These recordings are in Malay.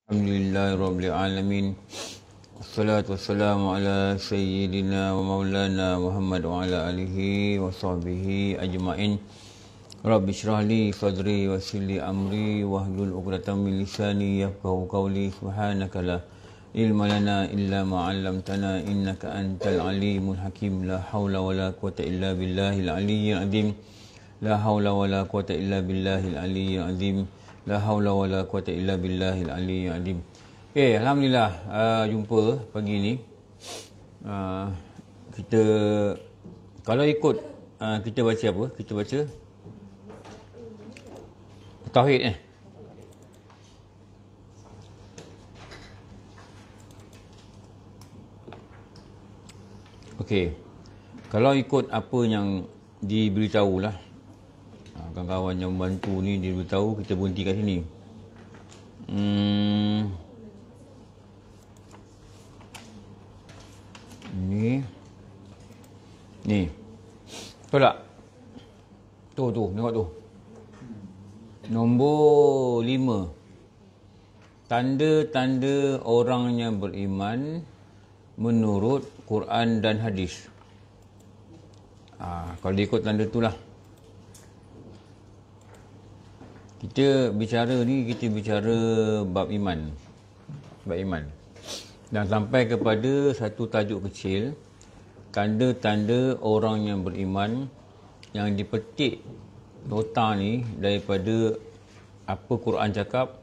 Alhamdulillahirabbil alamin. Wassalatu wassalamu ala sayyidina wa maulana Muhammad wa ala alihi wa sahbihi ajma'in. Rabbi shrah li sadri wa yassir li amri wahlul 'uqdatam min lisani yafqahu qawli. Subhanaka la ilma lana illa ma 'allamtana innaka antal alimul hakim. La haula wala quwwata illa billahil aliyyil azim. La haula wala quwwata illa billahil aliyyil azim. La haula wala quwwata illa billahil aliyyil azim. Okey, alhamdulillah jumpa pagi ni. Kita kalau ikut kita baca apa? Kita baca tauhid Okey. Kalau ikut apa yang diberitahulah, kawan-kawan yang membantu ni diberitahu, kita berhenti kat sini. Ni. Betul tak? Tu, tengok tu. Nombor 5. Tanda-tanda orang yang beriman menurut Quran dan hadis. Kalau ikut tanda tu lah. Kita bicara bab iman. Bab iman. Dan sampai kepada satu tajuk kecil, tanda-tanda orang yang beriman, yang dipetik nota ni daripada apa Quran cakap,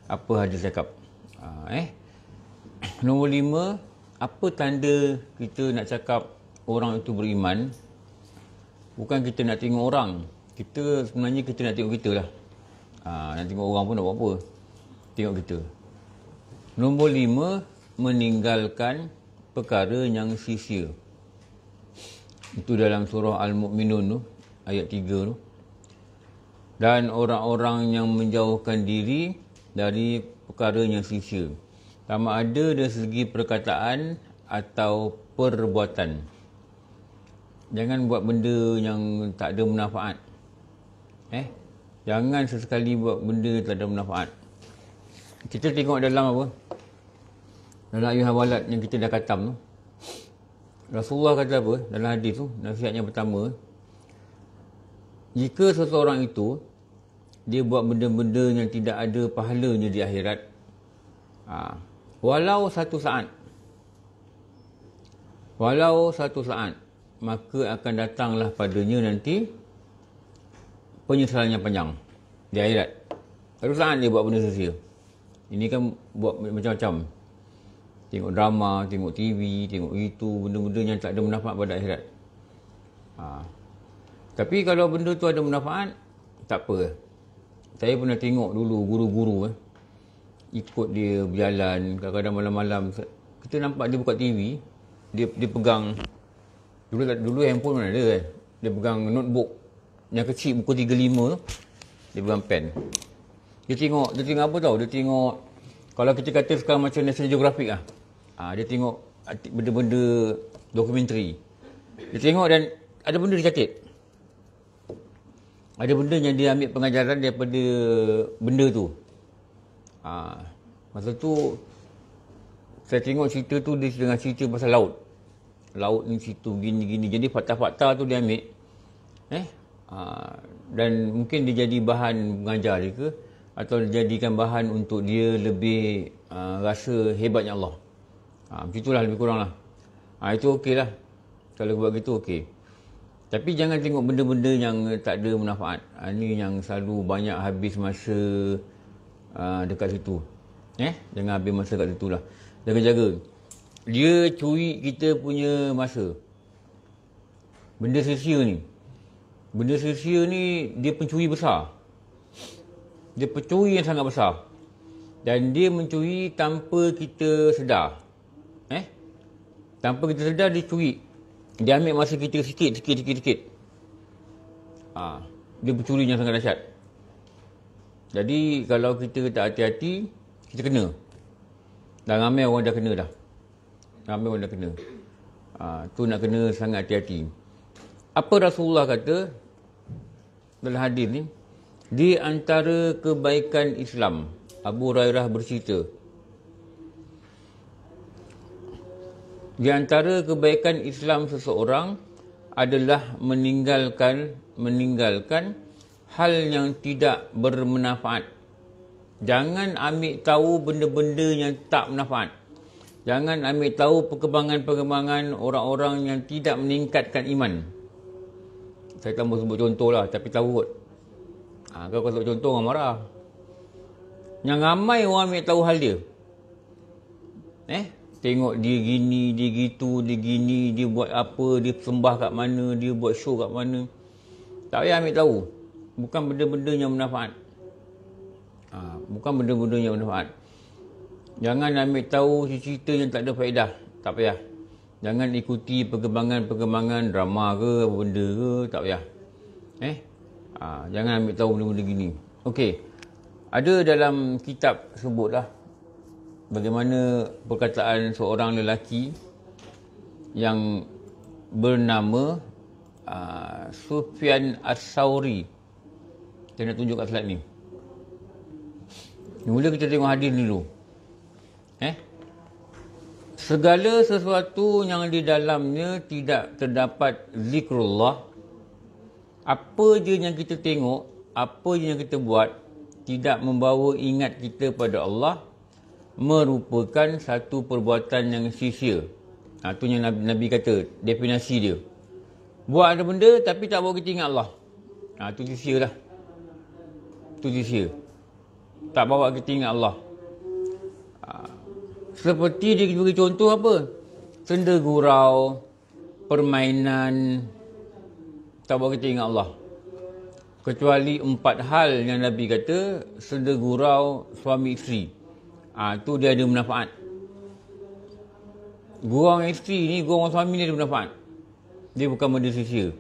apa hadis cakap. Nombor 5, apa tanda kita nak cakap orang itu beriman? Bukan kita nak tengok orang. Sebenarnya kita nak tengok kita lah. Nak tengok orang pun nak buat apa. Tengok kita. Nombor 5, meninggalkan perkara yang sia-sia. Itu dalam surah Al-Mu'minun tu, ayat 3 tu. Dan orang-orang yang menjauhkan diri dari perkara yang sia-sia, sama ada dari segi perkataan atau perbuatan. Jangan buat benda yang tak ada manfaat. Jangan sesekali buat benda tak ada manfaat. Kita tengok dalam apa? Dalam ayat hawalat yang kita dah khatam tu. Rasulullah kata apa? Dalam hadis tu, nasihat yang pertama, jika seseorang itu dia buat benda-benda yang tidak ada pahalanya di akhirat, walau satu saat, maka akan datanglah padanya nanti penyesalan yang panjang di akhirat. Satu saat dia buat benda sia-sia. Ini kan buat macam-macam. Tengok drama, tengok TV, tengok itu, benda-benda yang tak ada manfaat pada akhirat. Tapi kalau benda tu ada manfaat, tak apa. Saya pernah tengok dulu guru-guru ikut dia berjalan, kadang-kadang malam-malam kita nampak dia buka TV, dia pegang, dulu handphone mana ada kan, dia pegang notebook yang kecil buku 35 tu, dia pegang pen. Dia tengok apa tau, dia tengok, kalau kita kata sekarang macam National Geographic dia tengok benda-benda dokumentari. Dia tengok dan ada benda dia catat. Ada benda yang dia ambil pengajaran daripada benda tu. Masa tu saya tengok cerita tu, dia tengah cerita pasal laut. Laut ni situ gini-gini. Jadi fakta-fakta tu dia ambil. Dan mungkin dia jadi bahan mengajar dia ke, atau dijadikan bahan untuk dia lebih rasa hebatnya Allah. Macam itulah lebih kurang lah. Itu okey lah. Kalau buat gitu okey. Tapi jangan tengok benda-benda yang tak ada manfaat. Ini yang selalu banyak habis masa dekat situ. Jangan habis masa kat situ lah. Jaga-jaga. Dia curi kita punya masa. Benda sia-sia ni. Benda sia-sia ni dia pencuri besar. Dia pencuri yang sangat besar. Dan dia mencuri tanpa kita sedar. Tanpa kita sedar dia curi. Dia ambil masa kita sikit. Dia pencuri yang sangat dahsyat. Jadi kalau kita tak hati-hati, kita kena. Dan ramai orang dah kena dah. Tu nak kena sangat hati-hati. Apa Rasulullah kata dalam hadis ni? Di antara kebaikan Islam, Abu Hurairah bercerita, Di antara kebaikan Islam seseorang adalah meninggalkan hal yang tidak bermanfaat. Jangan ambil tahu benda-benda yang tak manfaat. Jangan ambil tahu perkembangan-perkembangan orang-orang yang tidak meningkatkan iman. Saya tak mau sebut contoh lah, tapi tahu kot. Kalau sebut contoh orang marah. Yang ramai orang ambil tahu hal dia. Tengok dia gini, dia gitu, dia gini, dia buat apa, dia sembah kat mana, dia buat show kat mana. Tak payah ambil tahu. Bukan benda-benda yang bermanfaat. Bukan benda-benda yang bermanfaat. Jangan ambil tahu cerita yang tak ada faedah. Tak payah. Jangan ikuti perkembangan-perkembangan drama ke, apa benda ke, tak payah. Jangan ambil tahu benda-benda gini. Okey. Ada dalam kitab sebutlah bagaimana perkataan seorang lelaki yang bernama Sufyan As-Sauri. Saya nak tunjuk kat slide ni. Mula kita tengok hadis dulu. Segala sesuatu yang di dalamnya tidak terdapat zikrullah, apa je yang kita tengok, apa je yang kita buat, tidak membawa ingat kita pada Allah, merupakan satu perbuatan yang sia-sia. Itu yang Nabi kata, definisi dia. Buat ada benda tapi tak bawa kita ingat Allah. Itu sia-sia lah. Itu sia-sia. Tak bawa kita ingat Allah. Seperti dia beri contoh apa? Senda gurau, permainan, tak bawa kita ingat Allah. Kecuali 4 hal yang Nabi kata, senda gurau suami isteri. Tu dia ada manfaat. Gurau dengan isteri ni, gurau dengan suami ni ada manfaat. Dia bukan benda sia-sia.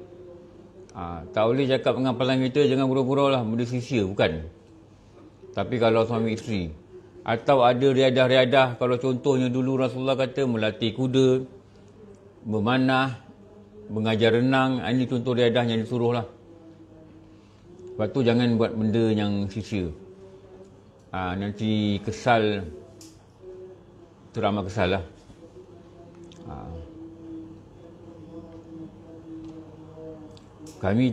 Tak boleh cakap dengan pasangan kita, jangan gurau-gurau lah, benda sia-sia, bukan. Tapi kalau suami isteri, atau ada riadah-riadah, kalau contohnya dulu Rasulullah kata melatih kuda, memanah, mengajar renang, ini contoh riadah yang disuruh lah. Lepas tu jangan buat benda yang sia-sia. Nanti kesal, teramat kesal lah. Kami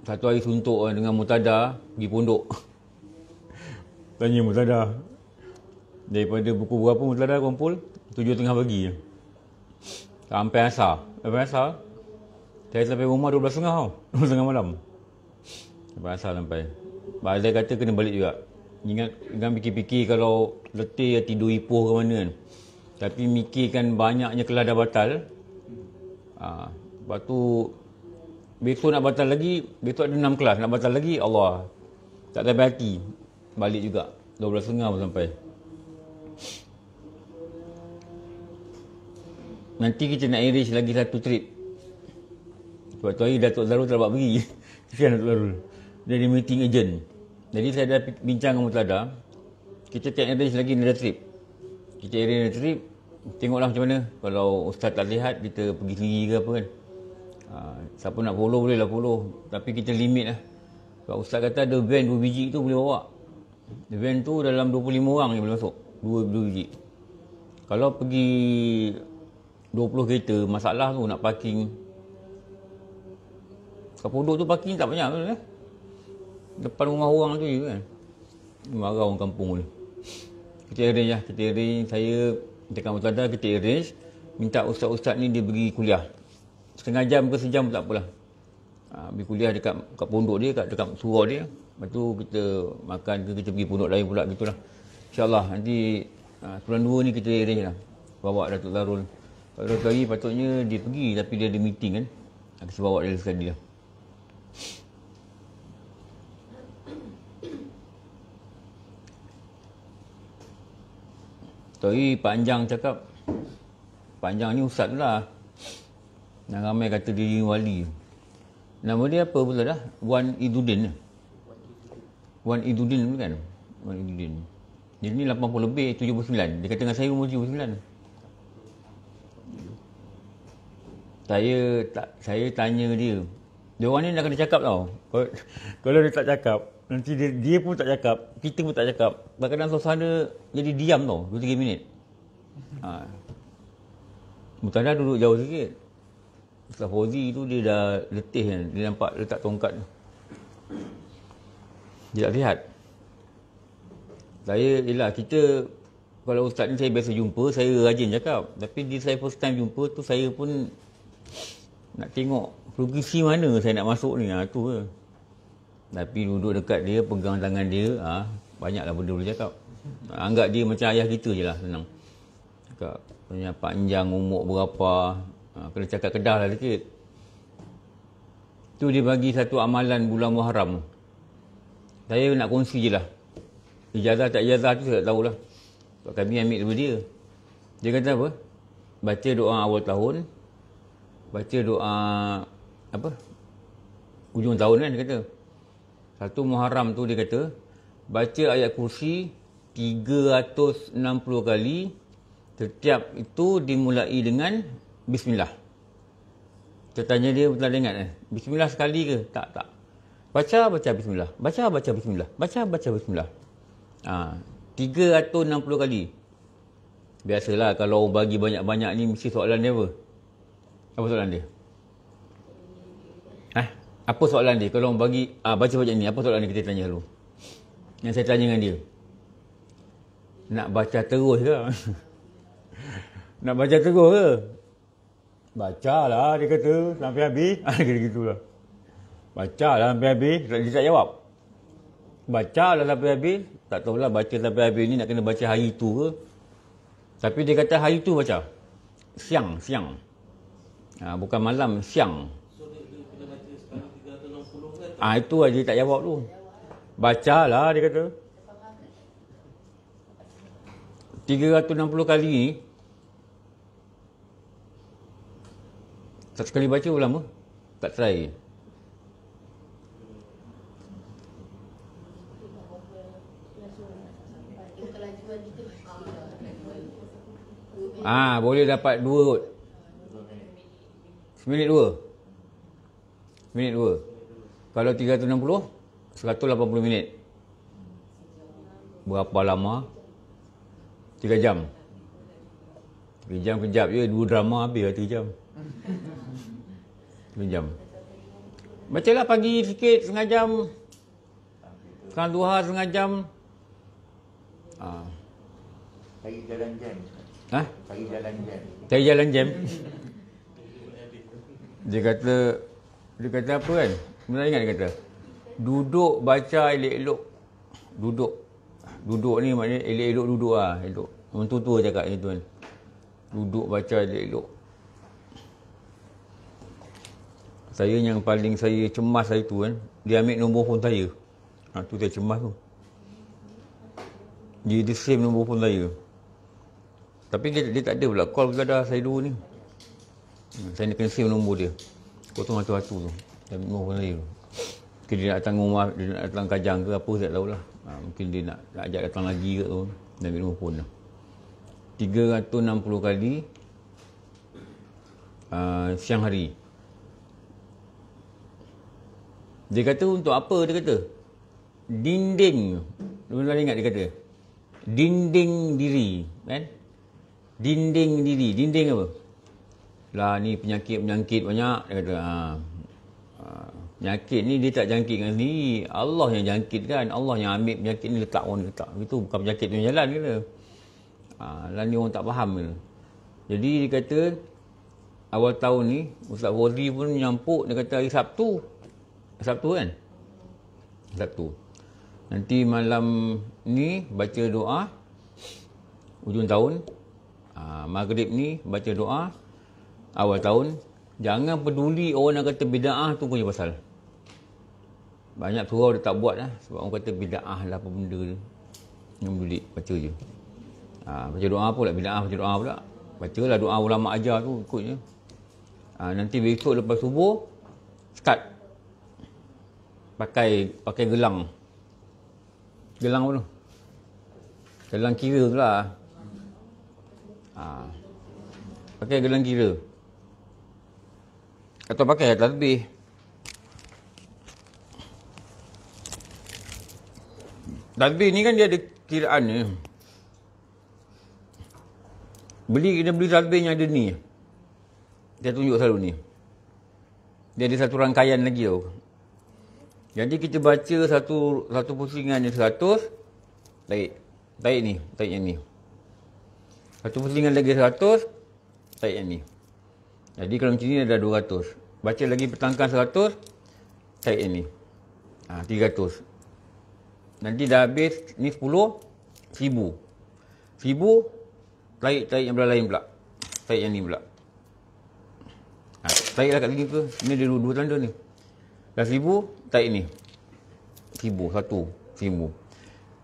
satu hari suntuk dengan Murtada pergi pondok. Tanya Murtada, daripada pukul berapa Murtada kumpul? 7.30 pagi je. Sampai asar. Sampai asar, saya sampai rumah 12.30 tau. 12.30 malam. Sampai asar sampai. Dia kata kena balik juga. Jangan fikir-fikir kalau letih tidur ipoh ke mana kan. Tapi mikirkan banyaknya kelas dah batal. Lepas tu besok nak batal lagi, besok ada 6 kelas nak batal lagi, Allah. Tak sampai hati. Balik juga 12.30 pun sampai. Nanti kita nak arrange lagi satu trip. Sebab tu hari Datuk Zarul tak dapat pergi. Kesian Datuk Zarul. Dia ada meeting agent. Jadi saya dah bincang dengan Murtada, kita tak arrange lagi another trip. Kita arrange trip, tengoklah macam mana. Kalau Ustaz tak lihat, kita pergi sendiri ke apa kan. Siapa nak follow boleh lah follow. Tapi kita limit lah. Sebab Ustaz kata ada van 2 biji tu boleh bawa. Van tu dalam 25 orang je boleh masuk. 2 biji. Kalau pergi 20 kereta, masalah tu nak parking. Kat pondok tu parking tak banyak kan. Depan rumah orang tu je kan. Marah orang kampung ni. Kita arrange lah. Kita arrange. Saya dekat Murtada kita arrange. Minta ustaz-ustaz ni dia pergi kuliah. Setengah jam ke sejam pun tak apalah. Pergi kuliah dekat pondok dia, dekat surau dia. Lepas tu kita makan ke, kita pergi pondok lain pula gitulah. InsyaAllah nanti bulan 2 ni kita arrange lah. Bawa Datuk Zarul. Kalau Datuk hari patutnya dia pergi tapi dia ada meeting kan. Kita bawa dia sekali lah. Tapi panjang cakap. Panjang ni ustaz tu lah. Yang ramai kata diri wali. Nama dia apa pula dah? Wan Idudin. Wan Idudin kan? Wan Idudin. Dia ni 80 lebih, 79. Dia kata dengan saya umur 79. Saya tanya dia. Dia orang ni nak kena cakap tau. Kalau dia tak cakap, nanti dia pun tak cakap, kita pun tak cakap. Kadang-kadang suasana jadi diam tau, 2-3 minit. Mutanda duduk jauh sikit. Ustaz Fauzi tu dia dah letih kan. Dia nampak letak tongkat tu. Dia tak sihat. Saya, yelah, kita, kalau ustaz ni saya biasa jumpa, saya rajin cakap. Tapi di saya first time jumpa tu, saya pun nak tengok progresi mana saya nak masuk ni. Tu ke. Tapi duduk dekat dia, pegang tangan dia, banyaklah benda boleh cakap. Anggap dia macam ayah kita je lah, senang. Cakap, punya panjang, umur berapa, kena cakap Kedah lah sikit. Tu dia bagi satu amalan bulan Muharram. Saya nak kongsi je lah. Ijazah tak ijazah tu saya tak tahulah. Sebab kami ambil daripada dia. Dia kata apa? Baca doa awal tahun. Baca doa apa? Hujung tahun kan dia kata. Satu Muharram tu dia kata, baca ayat kursi 360 kali. Setiap itu dimulai dengan Bismillah. Saya tanya dia, betul tak ingat Bismillah sekali ke? Tak. Baca Bismillah. Baca Bismillah. Baca Bismillah. 360 kali. Biasalah kalau orang bagi banyak-banyak ni mesti soalan dia apa? Apa soalan dia? Apa soalan dia? Kalau orang bagi baca banyak ni, apa soalan dia kita tanya dulu? Yang saya tanya dengan dia. Nak baca terus ke? Nak baca terus ke? Bacalah dia kata sampai habis. Dia gitulah. Bacalah sampai habis, dia tak jawab. Bacalah sampai habis, tak tahulah baca sampai habis ni nak kena baca hari tu ke. Tapi dia kata hari tu baca. Siang. Bukan malam, siang. So dia kena baca sekali 360 kan? Itu aja dia tak jawab tu. Bacalah dia kata. 360 kali ni. Tak sekali baca berapa lama? Tak try. Boleh dapat 2 kot. Minit 2. Kalau 360, 180 minit. Berapa lama? 3 jam. 3 jam kejap je, 2 drama habis lah 3 jam. 3 jam. Bacalah pagi sikit, setengah jam. Sekarang duha, setengah jam. Cari jalan jam. Cari jalan jam. Dia kata apa kan? Benar ingat dia kata? Duduk baca elok-elok. Duduk ni maknanya elok-elok duduk lah. Elok. Orang tua cakap macam tu kan. Duduk baca elok-elok. Saya yang paling saya cemas hari tu kan, dia ambil nombor phone saya. Tu saya cemas tu. Dia save nombor phone saya. Tapi dia tak ada pula call kepada saya dulu ni. Saya nak kena save nombor dia. Kosong satu-satu tu. Dia ambil nombor phone saya tu. Mungkin dia nak datang rumah, dia nak datang Kajang ke apa, saya tak tahulah. Mungkin dia nak ajak datang lagi ke tu. Dia ambil nombor phone tu. 360 kali siang hari. Dia kata untuk apa dia kata? Dinding. Dia ingat dia kata? Dinding diri. Kan? Dinding diri. Dinding apa? Lah ni penyakit banyak. Dia kata, penyakit ni dia tak jangkitkan sendiri. Allah yang jangkitkan. Allah yang ambil penyakit ni letak. Itu bukan penyakit tu yang jalan kata. Lah ni orang tak faham kata. Jadi dia kata, awal tahun ni, Ustaz Fauzi pun menyampuk, dia kata hari Sabtu kan? Sabtu. Nanti malam ni baca doa hujung tahun. Maghrib ni baca doa awal tahun. Jangan peduli orang nak kata bida'ah tu punya pasal. Banyak surau dia tak buat lah. Sebab orang kata bida'ah lah apa benda tu. Jangan peduli, baca je. Baca doa pula, bida'ah baca doa pula. Bacalah doa ulama ajar tu, ikut je. Nanti besok lepas subuh start. Pakai gelang. Gelang apa tu? Gelang kira tu lah. Pakai gelang kira. Atau pakai tasbih. Tasbih ni kan dia ada kiraan ni. Kena beli tasbih yang ada ni. Dia tunjuk selalu ni. Dia ada satu rangkaian lagi tau. Jadi kita baca satu pusingan ni 100, tarik ni, tarik yang ni. Satu pusingan lagi 100, tarik yang ni. Jadi kalau macam ni ada 200. Baca lagi petangkan 100, tarik yang ni. 300. Nanti dah habis ni 10, 1000. 1000, tarik yang belah lain pula. Tarik yang ni pula. Tariklah kat sini ke. Ni ada dua tanda ni. Dah 1000, tarik ni. 1000, 1000.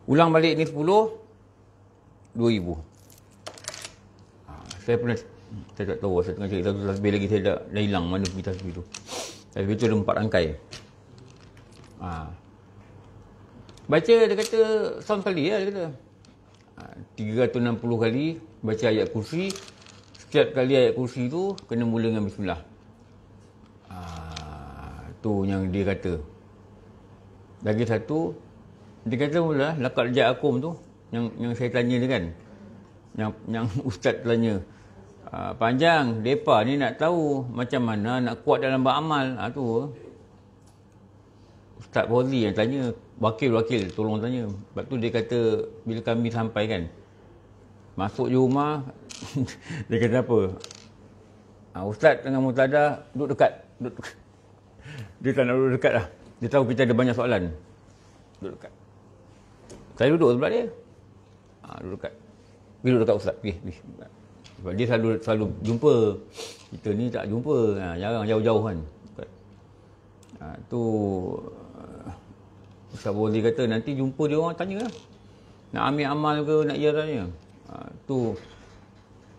Ulang balik ni 10, 2000. Saya pernah, saya tak tahu, saya tengah cari satu tasbih lagi, saya dah hilang mana pergi tasbih tu. Tasbih tu ada 4 rangkai. Baca, dia kata, sound kali lah, dia kata. 360 kali, baca ayat kursi. Setiap kali ayat kursi tu, kena mula dengan bismillah. Tu yang dia kata. Lagi satu, dia kata mula, laqad ja'akum tu, yang saya tanya dia kan. Yang ustaz tanya. Panjang, mereka ni nak tahu macam mana nak kuat dalam beramal. Tu Ustaz Fauzi yang tanya, wakil tolong tanya. Sebab tu dia kata, bila kami sampai kan, masuk je rumah, dia kata apa? Ustaz dengan Murtadah duduk dekat. Dia tak nak duduk dekat lah. Dia tahu kita ada banyak soalan. Duduk dekat. Saya duduk sebelah dia. Duduk dekat. Pergi duduk dekat Ustaz. Pergi. Sebab dia selalu jumpa. Kita ni tak jumpa. Jarang jauh-jauh kan. Tu Ustaz Fauzi kata nanti jumpa dia orang tanya lah. Nak ambil amal ke nak ia tanya. Tu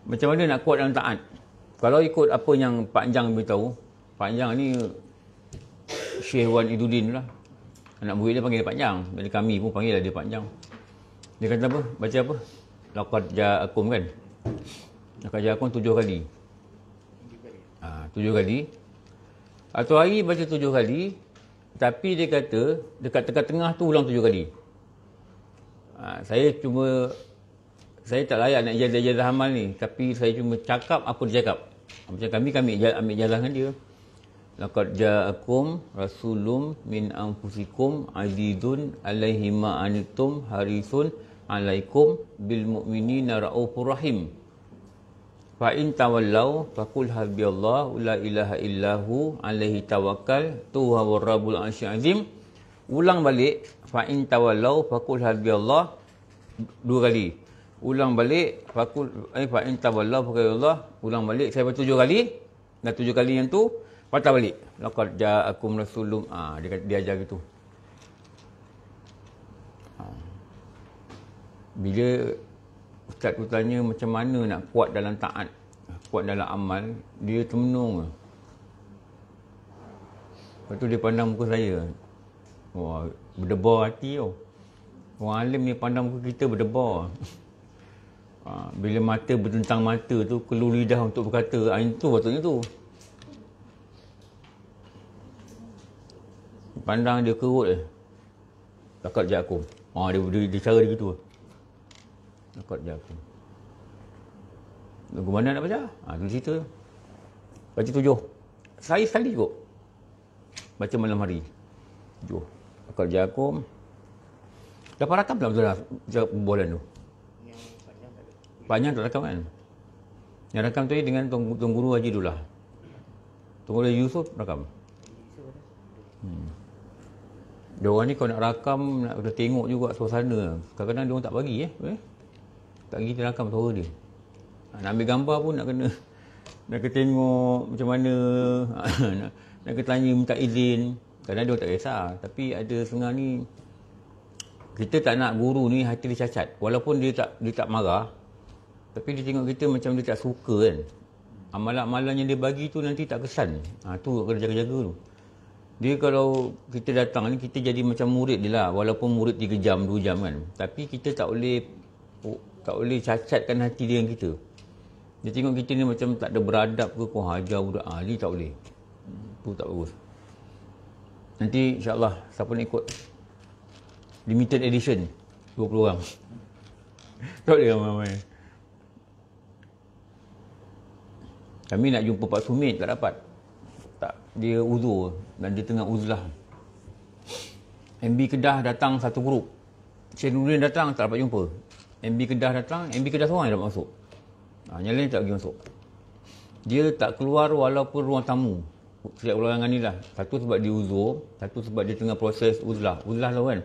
macam mana nak kuat dalam taat. Kalau ikut apa yang Pak Anjang beritahu. Pak Anjang ni Syekh Wan Iduddin lah. Anak murid dia panggil dia Pak Anjang. Jadi kami pun panggil dia Pak Anjang. Dia kata apa? Baca apa? Laqad ja'akum kan? Laqad ja'akum 7 kali. 7 kali. Atau hari baca 7 kali. Tapi dia kata dekat tengah-tengah tu ulang 7 kali. Saya tak layak nak ijazah amal ni. Tapi saya cuma cakap apa dia cakap. Macam kami ambil ijazah dengan dia. Laqad ja'akum rasulun min anfusikum azizun alaihi ma anittum harisun alaikum bil mu'minina raufur rahim. Fa in tawallau faqul hasbiyallahu la ilaha illahu alaihi tawakkal tuha rabbul arsyil azim. Ulang balik fa in tawallau faqul hasbiyallahu 2 kali. Ulang balik faqul fa in tawallau faqul Allah. Ulang balik saya baca 7 kali. Dah 7 kali yang tu patah balik. Laqad ja'akum rasulun. Dia ajar gitu. Bila ustaz tu tanya macam mana nak kuat dalam taat, kuat dalam amal, dia termenung. Lepas tu dia pandang muka saya. Wah, berdebar hati tau. Orang alim ni pandang muka kita berdebar. Bila mata bertentang mata tu, keluar lidah untuk berkata, itu patutnya tu. Pandang dia kerut je. Laqad ja'akum. Dia cara dia gitu. Laqad ja'akum. Lagu mana nak baca? Tu cerita. Baca 7. Saya sekali juga. Baca malam hari. 7. Laqad ja'akum. Dapat rakam tak betul lah bualan tu? Panjang tak rakam kan? Yang rakam tu dengan Tuan Guru Haji Dullah. Tuan Guru Yusuf rakam. Diorang ni kalau nak rakam, nak kena tengok juga suasana. Kadang-kadang diorang tak bagi tak bagi kita rakam suara dia. Nak ambil gambar pun nak kena tengok macam mana. nak kena tanya minta izin. Kadang diorang tak kisah. Tapi ada setengah ni, kita tak nak guru ni hati dia cacat. Walaupun dia tak marah, tapi dia tengok kita macam dia tak suka kan. Amalan-amalan yang dia bagi tu nanti tak kesan. Tu kena jaga-jaga tu. Dia kalau kita datang ni, kita jadi macam murid dia lah. Walaupun murid 3 jam, 2 jam kan. Tapi kita tak boleh cacatkan hati dia dengan kita. Dia tengok kita ni macam tak ada beradab ke, kau hajar budak. Ni tak boleh. Tu tak bagus. Nanti insyaAllah, siapa nak ikut limited edition, 20 orang. Tak boleh ramai-ramai. Kami nak jumpa Pak Sumit, tak dapat. Tak, dia uzur dan dia tengah uzlah. MB Kedah datang satu grup. Syed Nurdin datang, tak dapat jumpa. MB Kedah datang, MB Kedah seorang yang dapat masuk. Yang lain tak pergi masuk. Dia tak keluar walaupun ruang tamu. Setiap ulangan ni lah. Satu sebab dia uzur, satu sebab dia tengah proses uzlah. Uzlah lah kan.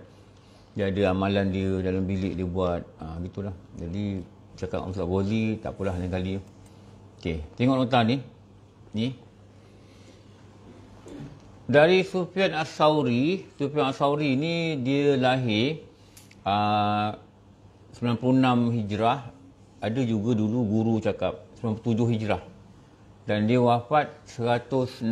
Dia ada amalan dia dalam bilik dia buat. Gitulah. Jadi cakap Ustaz Bozi, tak apalah lain kali. Okey, tengok nota ni. Ni. Dari Sufyan As-Sauri. Sufyan As-Sauri ni dia lahir 96 Hijrah. Ada juga dulu guru cakap 97 Hijrah. Dan dia wafat 161.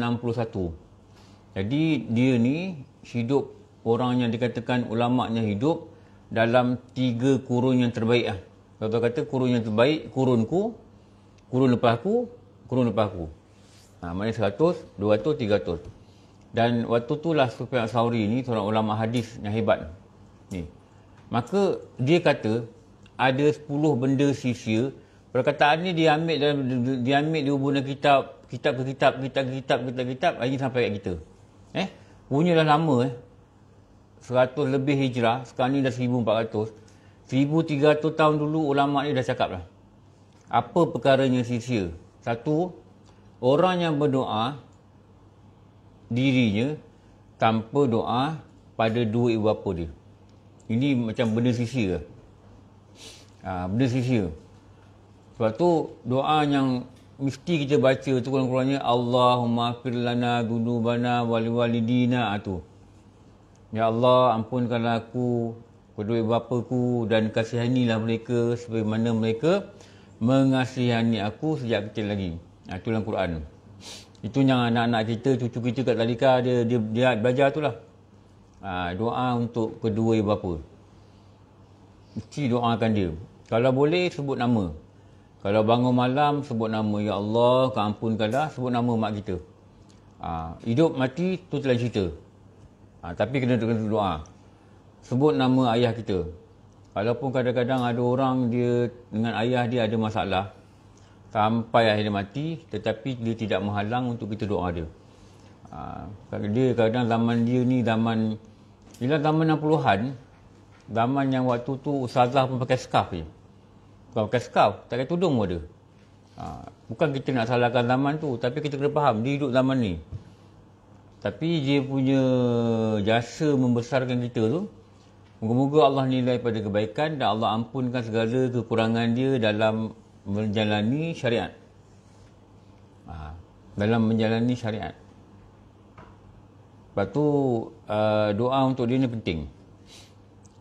Jadi dia ni hidup, orang yang dikatakan ulama'nya hidup dalam 3 kurun yang terbaik lah. Kalau kata kurun yang terbaik, kurunku, kurun lepas aku, kurun lepas aku. Maknanya 100, 200, 300. Dan waktu itulah Sufyan As-Sauri ni seorang ulama hadis yang hebat ni. Maka dia kata ada 10 benda sia-sia. Perkataan ni dia ambil dia hubungan kitab ke kitab, ini sampai kat kita. Punya dah lama 100 lebih Hijrah, sekarang ni dah 1400. 1300 tahun dulu ulama ni dah cakap dah. Apa perkaranya sia-sia? Satu, orang yang berdoa dirinya tanpa doa pada dua ibu bapa dia. Ini macam benda sia-sia. Benda sia-sia. Sebab tu doa yang mesti kita baca tu kurang-kurangnya Allahumma fir lana dzunubana wal walidina tu. Ya Allah, ampunkanlah aku, kedua ibu bapaku dan kasihanilah mereka sebagaimana mereka mengasihani aku sejak kecil lagi. Itu dalam Quran. Itu yang anak-anak kita, cucu kita kat tadika dia belajar tu lah. Doa untuk kedua ibu bapa. Mesti doakan dia. Kalau boleh sebut nama. Kalau bangun malam sebut nama, ya Allah, kau ampunkanlah, sebut nama mak kita. Hidup mati tu lain cerita. Tapi kena doa. Sebut nama ayah kita. Walaupun kadang-kadang ada orang dia dengan ayah dia ada masalah sampai ayah dia mati, tetapi dia tidak menghalang untuk kita doa dia. Dia kadang zaman dia ni zaman 60-an, zaman yang waktu tu ustazah pun pakai scarf je. Bukan pakai scarf, tak pakai tudung pun ada. Bukan kita nak salahkan zaman tu, tapi kita kena faham dia hidup zaman ni. Tapi dia punya jasa membesarkan kita tu, moga-moga Allah nilai pada kebaikan dan Allah ampunkan segala kekurangan dia dalam menjalani syariat. Dalam menjalani syariat. Lepas tu doa untuk dia ni penting.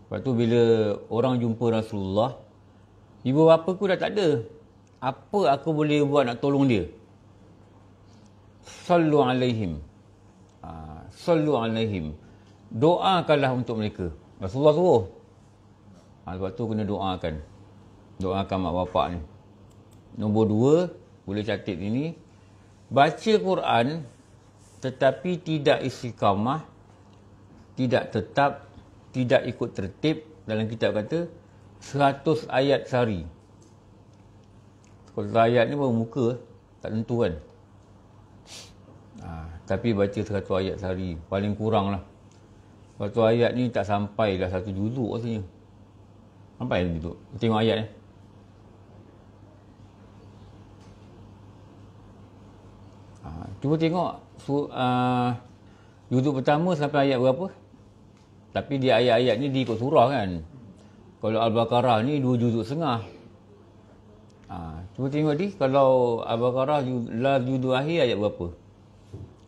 Lepas tu bila orang jumpa Rasulullah, ibu bapa aku dah tak ada. Apa aku boleh buat nak tolong dia? Sallu alaihim. Sallu alaihim. Doakanlah untuk mereka. Rasulullah suruh. Sebab tu kena doakan. Doakan mak bapak ni. Nombor 2, boleh catat ini. Baca Quran tetapi tidak istiqamah, tidak tetap, tidak ikut tertib. Dalam kitab kata 100 ayat sehari. 100 ayat ni baru muka, tak tentu kan. Tapi baca 100 ayat sehari, paling kurang lah. 100 ayat ni tak sampai dah 1 juzuk rasanya. Sampai gitu. Tengok ayat ni. Cuba tengok juzuk pertama sampai ayat berapa. Tapi dia ayat-ayat ni diikut surah kan. Kalau Al-Baqarah ni 2 juzuk setengah. Cuba tengok ni, kalau Al-Baqarah juzuk akhir ayat berapa.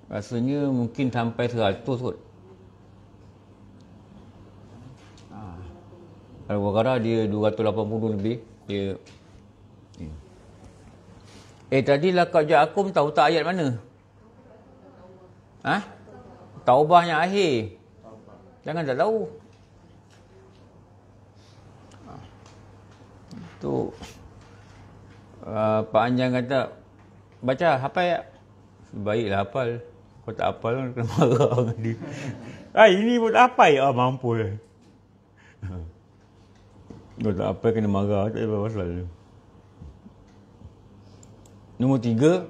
Rasanya mungkin sampai 100 kot. Al-Baqarah dia 280 lebih. Dia tadi laqad ja'akum, tahu tak ayat mana? Taubah yang akhir. Jangan tak tahu. Tu Pak Anjang kata, baca, hafal ayat. Baiklah hafal. Kau tak hafal kena marah dengan dia. Ini pun tak hafal. Mampu lah. Kau tak hafal kena marah. Tak ada pasal. Nombor 3,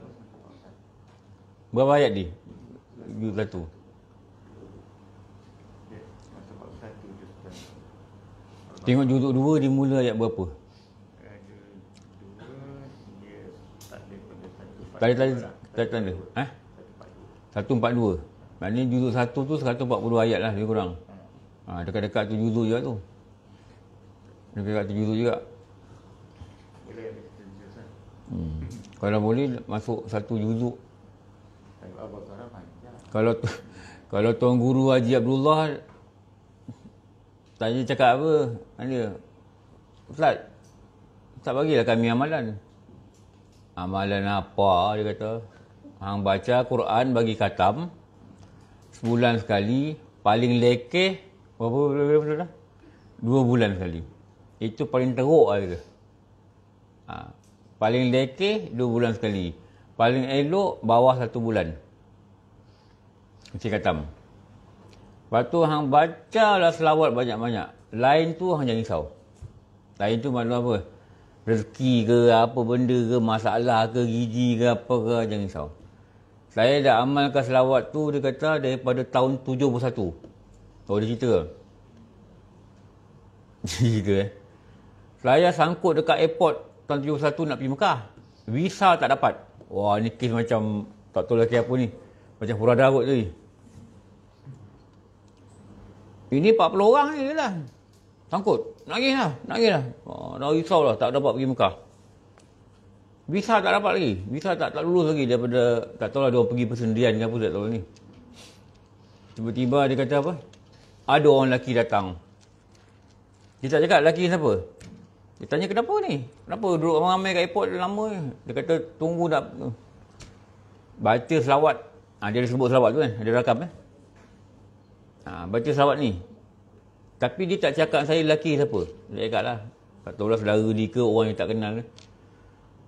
Berapa ayat dia? Juz 1. Dia masa bab satu je sebenarnya. Tengok juzuk 2 dia mula ayat berapa? Ada dua, dia start daripada Tanda. 142. Maknanya juzuk 1 tu 140 ayat lah lebih kurang. Dekat-dekat tu juzuk juga tu. Dekat-dekat tu juzuk juga. Boleh ada juz kan. Kalau boleh masuk satu juzuk. Tapi Al-Baqarah panjang. Kalau Tuan Guru Haji Abdullah tanya cakap apa? Dia, Ustaz bagilah kami amalan. Amalan apa? Dia kata, hang baca Quran bagi khatam sebulan sekali, paling lekeh berapa bulan dah? 2 bulan sekali. Itu paling teruk lah dia. Paling lekeh 2 bulan sekali. Paling elok bawah 1 bulan. Macam khatam. Lepas tu hang bacalah selawat banyak-banyak. Lain tu hang jangan risau. Lain tu maknanya apa? Rezeki ke, apa benda ke, masalah ke, gigi ke, apa ke, jangan risau. Saya dah amalkan selawat tu, dia kata, daripada tahun 71. Oh, dia cerita. Cerita Saya sangkut dekat airport tahun 71 nak pergi Mekah. Visa tak dapat. Wah, ni kes macam, tak tahu lagi apa ni. Macam hurada kot tadi. Ini 40 orang ni lah. Sangkut. Nangis lah. Dah risau lah, tak dapat pergi Mekah. Visa tak dapat lagi. Visa tak lulus lagi daripada, tak tahu lah dia orang pergi persendirian ke apa, tak tahu ni. Tiba-tiba dia kata apa? Ada orang lelaki datang. Dia tak cakap lelaki siapa. Dia tanya kenapa ni? Kenapa duduk ramai-ramai kat airport lama ni? Dia kata tunggu nak baca selawat. Dia ada sebut selawat tu kan? Ada rakam kan? Baca selawat ni. Tapi dia tak cakap saya lelaki siapa. Dia cakap lah. Tak tahulah saudara dia ke orang yang tak kenal ke.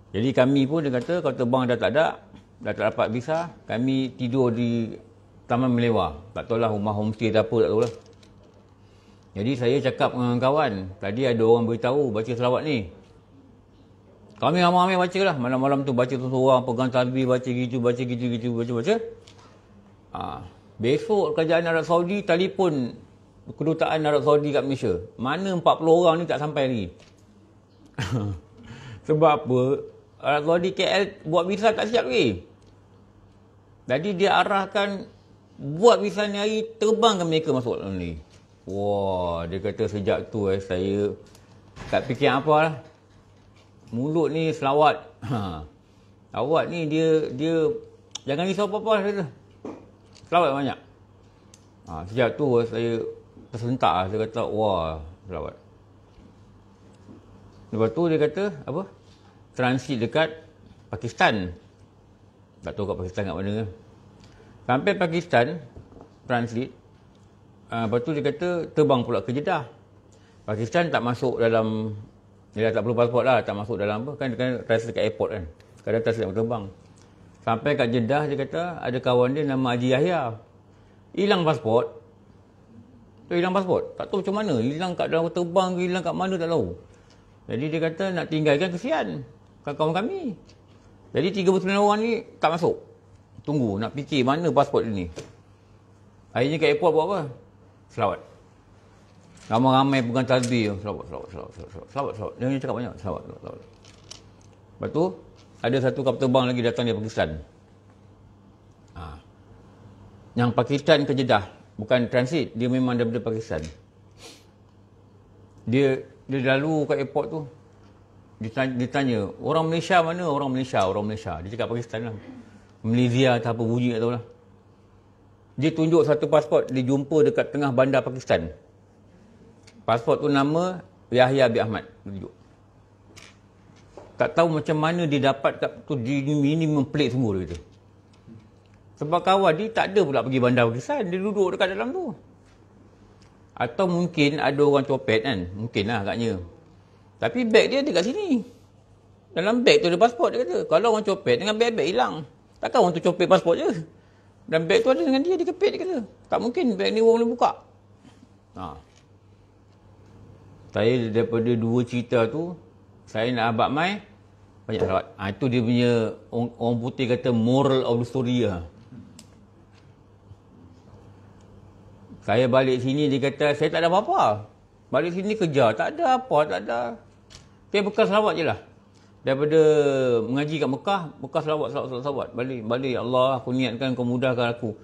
Jadi kami pun dia kata kalau terbang dah tak dapat visa, kami tidur di Taman Melewah. Tak tahulah rumah homestay atau apa, tak tahulah. Jadi saya cakap dengan kawan, tadi ada orang beritahu baca selawat ni. Kami ramai-ramai baca lah. Malam-malam tu baca tu seorang, pegang tasbih, baca gitu. Besok kerajaan Arab Saudi telefon kedutaan Arab Saudi kat Malaysia. Mana 40 orang ni tak sampai lagi. Sebab apa? Arab Saudi KL buat visa tak siap lagi. Jadi dia arahkan buat visa ni hari, terbangkan mereka masuk dalam ni. Wah, dia kata sejak tu saya tak fikir apa lah. Mulut ni selawat. Awak ni dia jangan risau apa-apa lah kata. Selawat banyak. Sejak tu saya tersentak lah. Saya kata, wah, selawat. Lepas tu dia kata, apa? Transit dekat Pakistan. Tak tahu kat Pakistan kat mana kan. Sampai Pakistan, transit. Lepas tu dia kata, terbang pula ke Jeddah. Pakistan tak masuk dalam, dia dah tak perlu pasport lah, tak masuk dalam apa. Kan transit dekat airport kan. Kadang transit nak terbang. Sampai kat Jeddah, dia kata, ada kawan dia nama Haji Yahya. Hilang pasport. Hilang pasport. Tak tahu macam mana. Hilang kat dalam terbang ke, hilang kat mana tak tahu. Jadi dia kata nak tinggalkan kesian kawan kami. Jadi 39 orang ni tak masuk. Tunggu, nak fikir mana pasport dia ni. Akhirnya kat airport buat apa? Selawat. Ramai-ramai pegang tasbih. Selawat. Jangan cakap banyak. Selawat. Lepas tu, ada satu kapal terbang lagi datang dari Pakistan. Yang Pakistan ke Jeddah. Bukan transit. Dia memang daripada Pakistan. Dia lalu kat airport tu. Dia tanya, orang Malaysia mana? Orang Malaysia. Dia cakap Pakistan lah. Malaysia atau apa bunyi tak tahu lah. Dia tunjuk satu pasport. Dia jumpa dekat tengah bandar Pakistan. Pasport tu nama Yahya bin Ahmad. Dia tunjuk. Tak tahu macam mana dia dapat kat tu. Ini mempelik semua dia kata. Sebab kawan dia tak ada pula pergi bandar Pakistan. Dia duduk dekat dalam tu. Atau mungkin ada orang copet kan. Mungkin lah agaknya. Tapi beg dia dekat sini. Dalam beg tu ada pasport dia kata. Kalau orang copet dengan beg-beg hilang. Takkan orang tu copet pasport je. Dan beg tu ada dengan dia kepit dia kata. Tak mungkin beg ni orang boleh buka. Saya daripada dua cerita tu, saya nak abad mai, Banyak salawat. Itu dia punya, orang putih kata moral of the story lah. Saya balik sini, dia kata, saya tak ada apa-apa. Balik sini kerja, tak ada apa, tak ada. Saya bekas salawat je lah. Daripada mengaji kat Mekah, bekas salawat. Balik, Allah, aku niatkan kau mudahkan aku.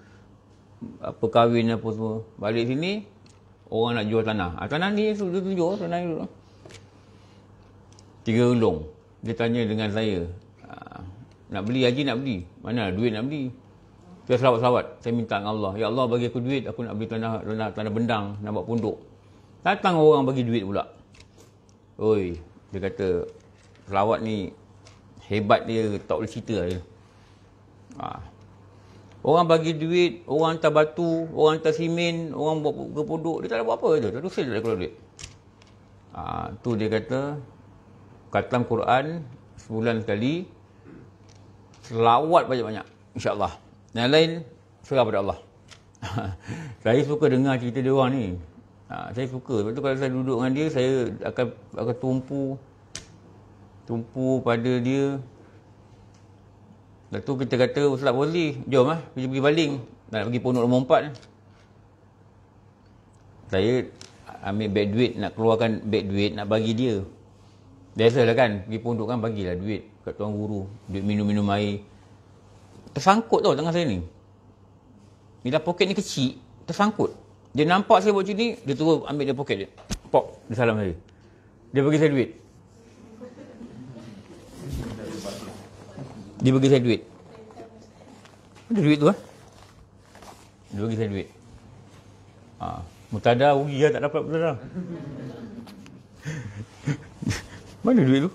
Apa kahwin apa semua. Balik sini, orang nak jual tanah. Tanah ni, dia tunjuk, tanah ni dulu. 3 ulung. Dia tanya dengan saya, nak beli haji, nak beli. Mana duit nak beli? Saya selawat-selawat. Saya minta dengan Allah. Ya Allah, bagi aku duit. Aku nak beli tanah bendang. Nak buat pondok. Datang orang bagi duit pula. Oi, dia kata, selawat ni hebat dia. Tak boleh cerita dia. Orang bagi duit. Orang hantar batu. Orang hantar simen. Orang buat ke pondok. Dia tak ada buat apa je. Tak ada usaha dia keluar duit. Tu dia kata, khatam Quran sebulan sekali. Selawat banyak-banyak. InsyaAllah. Yang lain, serah pada Allah. Saya suka dengar cerita dia orang ni. Saya suka. Sebab tu kalau saya duduk dengan dia, saya akan tumpu pada dia. Lepas tu kita kata, Ustaz Fauzi, jom lah, kita pergi baling. Nak pergi pondok nombor 4. Saya ambil beg duit, nak keluarkan beg duit, nak bagi dia. Biasalah kan, pergi pondok kan bagilah duit kat tuan guru. Duit minum-minum air. Tersangkut tau tangan saya ni. Bila poket ni kecil, tersangkut. Dia nampak saya buat macam ni, dia terus ambil dia poket dia. Pop, dia salam saya. Dia bagi saya duit. Dia bagi saya duit. Ada duit tu Dia bagi saya duit. Mutada rugi lah, tak dapat mutada. Mana duit tu?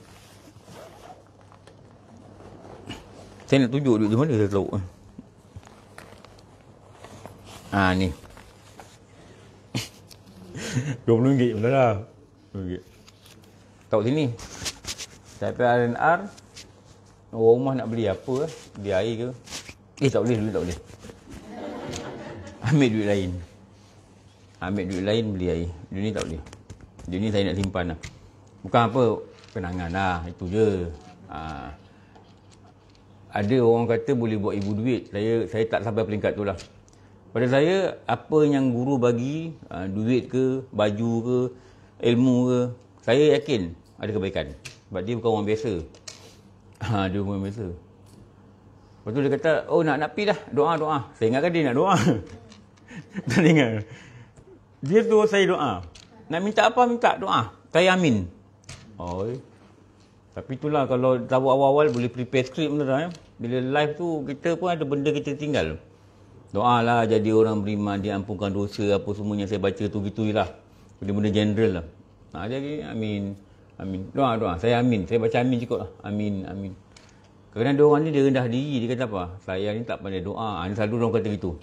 Saya nak tunjuk duit tu mana saya tahu. Ni. RM20 betul lah. RM20. Tahu sini. Saya pergi R&R. Orang rumah nak beli apa? Beli air ke? Tak boleh, duit tak boleh. Ambil duit lain. Beli air. Duit ni tak boleh. Duit ni saya nak simpan lah. Bukan apa, kenangan lah. Itu je. Ada orang kata boleh buat ibu duit. Saya tak sampai peringkat tu lah. Pada saya, apa yang guru bagi, duit ke, baju ke, ilmu ke, saya yakin ada kebaikan. Sebab dia bukan orang biasa. Dia orang biasa. Lepas tu dia kata, nak pergi dah, doa. Saya ingatkan dia nak doa. Tak ingat. Dia suruh saya doa. Nak minta apa, minta doa. Saya amin. Tapi itulah, kalau tahu awal-awal boleh prepare skrip betul. Bila live tu, kita pun ada benda kita tinggal. Doa lah jadi orang beriman, diampunkan dosa, apa semuanya saya baca tu gitu lah. Benda-benda general lah. Jadi amin. Doa. Saya amin. Saya baca amin cukup lah. Amin. Kerana ada orang ni dia rendah diri. Dia kata apa? Saya ni tak pandai doa. Selalu orang kata gitu.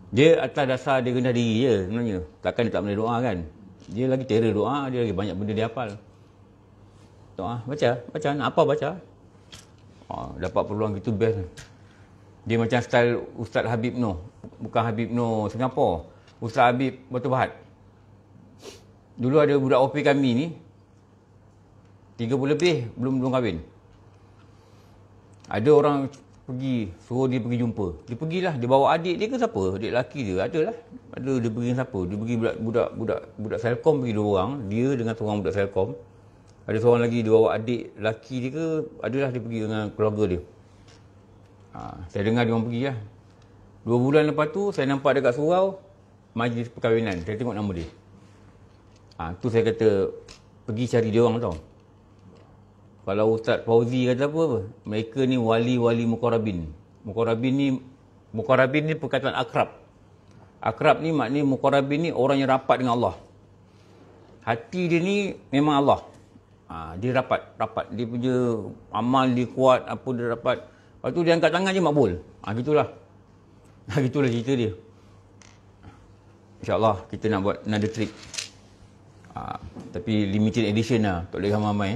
Dia atas dasar dia rendah diri je sebenarnya. Takkan dia tak pandai doa kan? Dia lagi terror doa. Dia lagi banyak benda dia hafal. Doa. Baca. Nak apa baca. Dapat peluang gitu best. Dia macam style Ustaz Habib Noh. Bukan Habib Noh Singapura. Ustaz Habib Batu Pahat. Dulu ada budak OP kami ni. 30 lebih belum kahwin. Ada orang pergi, suruh dia pergi jumpa. Dia pergilah, dia bawa adik dia ke siapa? Adik lelaki dia, adalah. Ada dia pergi dengan siapa? Dia pergi budak Selcom pergi 2 orang. Dia dengan seorang budak Selcom. Ada seorang lagi dia bawa adik lelaki dia ke, adalah dia pergi dengan keluarga dia. Saya dengar dia orang pergi lah. 2 bulan lepas tu, saya nampak dekat surau majlis perkahwinan. Saya tengok nama dia. Tu saya kata, pergi cari dia orang tau. Kalau Ustaz Fauzi kata apa? Mereka ni wali-wali muqarrabin. Muqarrabin ni perkataan akrab. Akrab ni maknanya muqarrabin ni orang yang rapat dengan Allah. Hati dia ni memang Allah. Dia rapat. Dia punya amal dia kuat, apa dia rapat. Lepas tu dia angkat tangan je makbul. Gitulah. Gitulah cerita dia. InsyaAllah kita nak buat another trip. Tapi limited edition lah. Tak boleh ramai-ramai.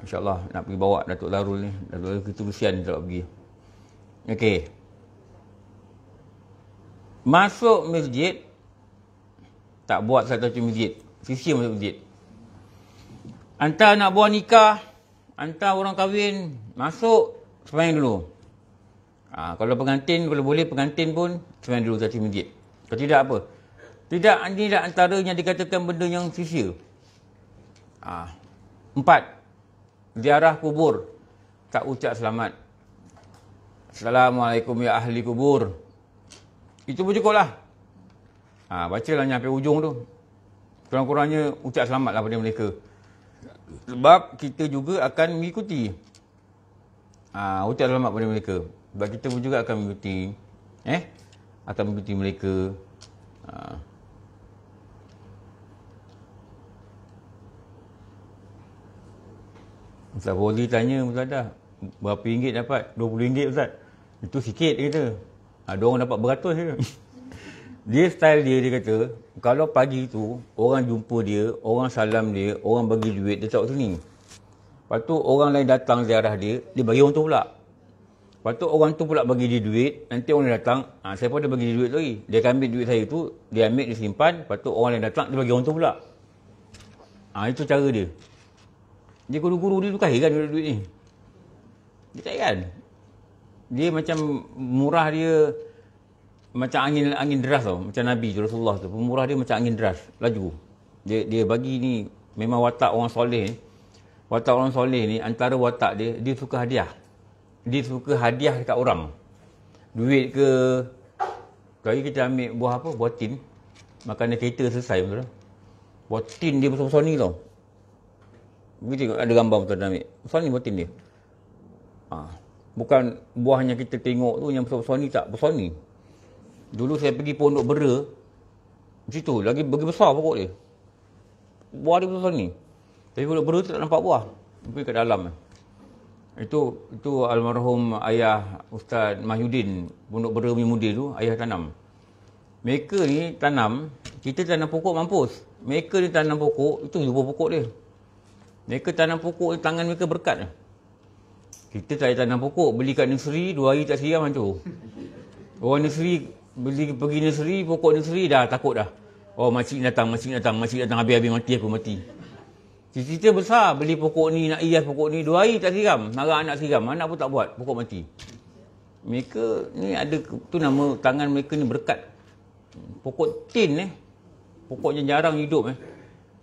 InsyaAllah nak pergi bawa Datuk Larul ni. Datuk Larul keterusian tak pergi. Okey. Masuk masjid. Tak buat satu masjid. Sisi masuk masjid. Antara nak buat nikah. hantar orang kahwin, masuk, sembahyang dulu. Kalau pengantin, kalau boleh pengantin pun sembahyang dulu tadi masjid. Kalau tidak apa? Tidak, ini dah antaranya dikatakan benda yang sia-sia. 4. Ziarah kubur, tak ucap selamat. Assalamualaikum ya ahli kubur. Itu pun cukup lah. Bacalah sampai ujung tu. Kurang-kurangnya ucap selamatlah pada mereka. Sebab kita juga akan mengikuti. Ucap selamat pada mereka. Sebab kita pun juga akan mengikuti. Akan mengikuti mereka. Ustaz Fauzi tanya Ustaz dah, berapa ringgit dapat? RM20 Ustaz. Itu sikit dia kata. Ada orang dapat beratus je. Dia style dia kata, kalau pagi tu orang jumpa dia, orang salam dia, orang bagi duit, dia tak sini. Lepas tu orang lain datang ziarah dia, dia bagi orang tu pula. Lepas tu orang tu pula bagi dia duit, nanti orang lain datang, saya pun dia bagi dia duit lagi. Dia akan ambil duit saya tu, dia ambil, dia simpan, lepas tu orang lain datang, dia bagi orang tu pula. Itu cara dia. Dia guru-guru dia tu kaya kan duit ni. Dia kaya kan. Dia macam murah dia, macam angin deras tau. Macam Nabi Rasulullah tu. Pemurah dia macam angin deras. Laju. Dia bagi ni, memang watak orang soleh ni. Watak orang soleh ni, antara watak dia, dia suka hadiah. Dia suka hadiah dekat orang. Duit ke, kali kita ambil buah apa? Buah tin. Makanan kereta selesai betul tak? Buah tin dia besar-besar ni tau. Kita tengok ada gambar betul ambil. Besar ni buah tin dia. Bukan buahnya kita tengok tu yang besar-besar ni, tak. Besar ni. Dulu saya pergi Pondok Bera, situ lagi besar pokok dia. Buah dia besar ni. Tapi Pondok Bera tu tak nampak buah. Pergi kat dalam. Itu almarhum ayah Ustaz Mahyudin, Pondok Bera punya mudir tu, ayah tanam. Mereka ni tanam, kita tanam pokok mampus. Mereka ni tanam pokok, itu jumpa pokok dia. Mereka tanam pokok, tangan mereka berkat. Kita tak tanam pokok, beli kat nursery, 2 hari tak siram tu. Orang nursery, pergi nursery, pokok nursery dah takut dah. Oh, makcik datang, habis-habis mati. Cerita besar, beli pokok ni, nak hias pokok ni, 2 hari tak siram. Marah anak siram, anak pun tak buat, pokok mati. Mereka ni ada, tu nama tangan mereka ni berkat. Pokok tin pokok yang jarang hidup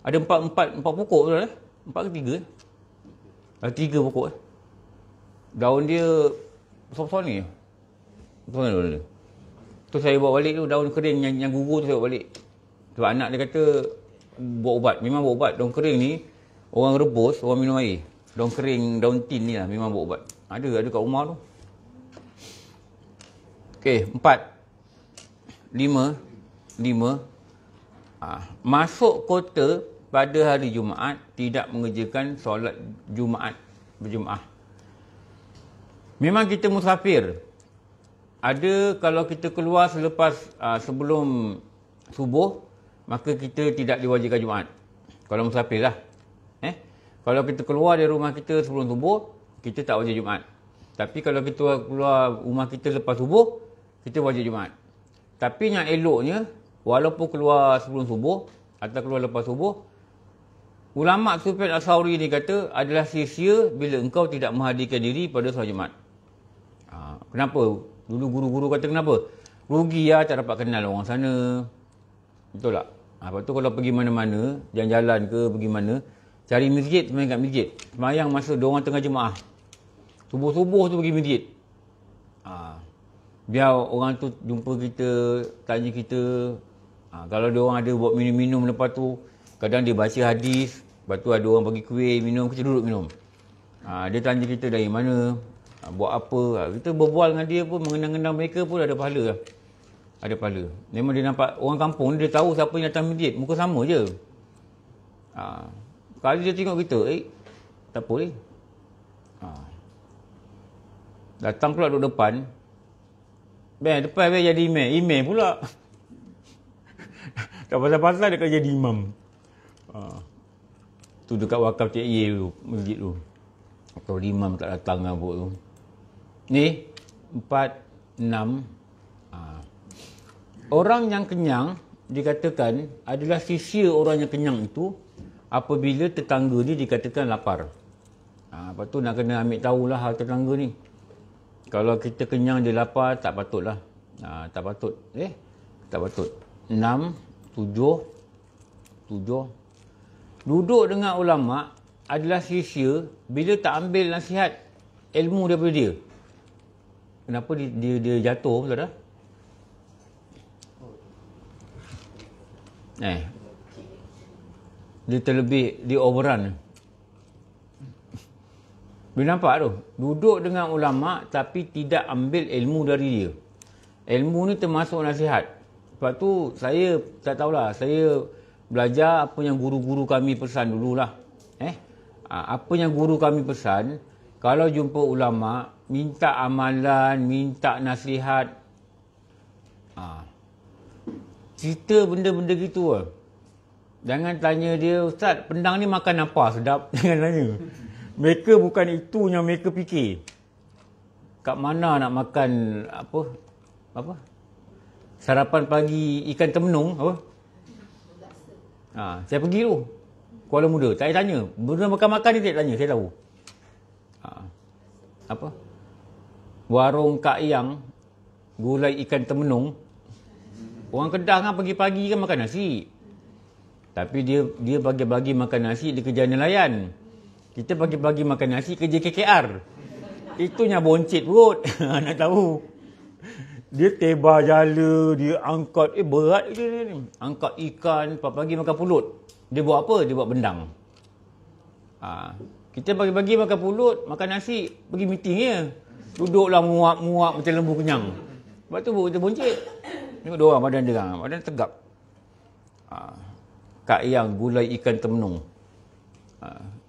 Ada 4 pokok betul 4 ke 3 Ada 3 pokok Daun dia besar-besar ni. Betul kan? Tu saya bawa balik tu, daun kering yang gugur tu saya bawa balik. Sebab anak dia kata buat ubat. Memang buat ubat. Daun kering ni orang rebus, orang minum air. Daun kering, daun tin ni lah memang buat ubat. Ada kat rumah tu. Okey, 4. 5. Masuk kota pada hari Jumaat tidak mengerjakan solat Jumaat berjemaah. Memang kita musafir. Ada kalau kita keluar selepas sebelum subuh, maka kita tidak diwajibkan Jumaat. Kalau musafir lah. Kalau kita keluar dari rumah kita sebelum subuh, kita tak wajib Jumaat. Tapi kalau kita keluar rumah kita lepas subuh, kita wajib Jumaat. Tapi yang eloknya, walaupun keluar sebelum subuh atau keluar lepas subuh, ulama' Sufyan As-Sauri ni kata adalah sia-sia bila engkau tidak menghadirkan diri pada solat Jumaat. Kenapa? Dulu guru-guru kata kenapa? Rugi lah tak dapat kenal orang sana. Betul tak? Lepas tu kalau pergi mana-mana, jalan-jalan ke pergi mana, cari masjid, semayang kat masjid. Semayang masa diorang tengah jemaah. Subuh-subuh tu pergi masjid. Biar orang tu jumpa kita, tanya kita. Kalau diorang ada buat minum-minum lepas tu, kadang dia baca hadis, lepas tu ada orang bagi kuih, minum, kita duduk minum. Dia tanya kita dari mana, buat apa. Kita berbual dengan dia pun, mengenang-kenang mereka pun ada pahala lah. Ada pahala. Memang dia nampak orang kampung ni, dia tahu siapa yang datang masjid. Muka sama je. Kali dia tengok kita, tak apa ni. Datang pula duduk depan. Depan jadi imam. Imam pula. Tak pasal-pasal dia jadi imam. Tu dekat wakaf CIA tu, masjid tu. Atau imam tak datang apa tu. Ni 4, 6. Orang yang kenyang dikatakan adalah sia-sia orang yang kenyang itu apabila tetangga ni dikatakan lapar. Lepas tu nak kena ambil tahulah hal tetangga ni. Kalau kita kenyang dia lapar, tak patutlah. Tak patut. Tak patut. 6, 7. Duduk dengan ulama' adalah sia-sia bila tak ambil nasihat ilmu daripada dia. Kenapa dia jatuh, saudara? Dia terlebih, dia overrun. Bila nampak tu, duduk dengan ulama' tapi tidak ambil ilmu dari dia. Ilmu ni termasuk nasihat. Sebab tu saya tak tahulah, saya belajar apa yang guru-guru kami pesan dululah. Apa yang guru kami pesan, kalau jumpa ulama, minta amalan, minta nasihat. Cerita benda-benda gitu lah. Jangan tanya dia, Ustaz, pendang ni makan apa? Sedap. Jangan tanya. Mereka bukan itu yang mereka fikir. Kat mana nak makan apa? Sarapan pagi ikan temenung, apa? Saya pergi tu. Kuala Muda. Tak payah tanya. Benda makan-makan ni tak tanya. Saya tahu. Apa? Warung Kak Yang, gulai ikan temenung. Orang Kedah kan pagi-pagi kan makan nasi. Tapi dia bagi-bagi makan nasi di kerja nelayan. Kita pagi-pagi makan nasi kerja KKR. Itunya boncit perut. Nak tahu. Dia tebar jala, dia angkat, berat dia ni. Angkat ikan, pagi-pagi makan pulut. Dia buat apa? Dia buat bendang. Kita pagi-pagi makan pulut, makan nasi, pergi meeting je. Duduklah muak-muak macam lembu kenyang. Lepas tu kita boncit. Tengok dua orang badan dia, badan tegap. Kak Yang gulai ikan temenung.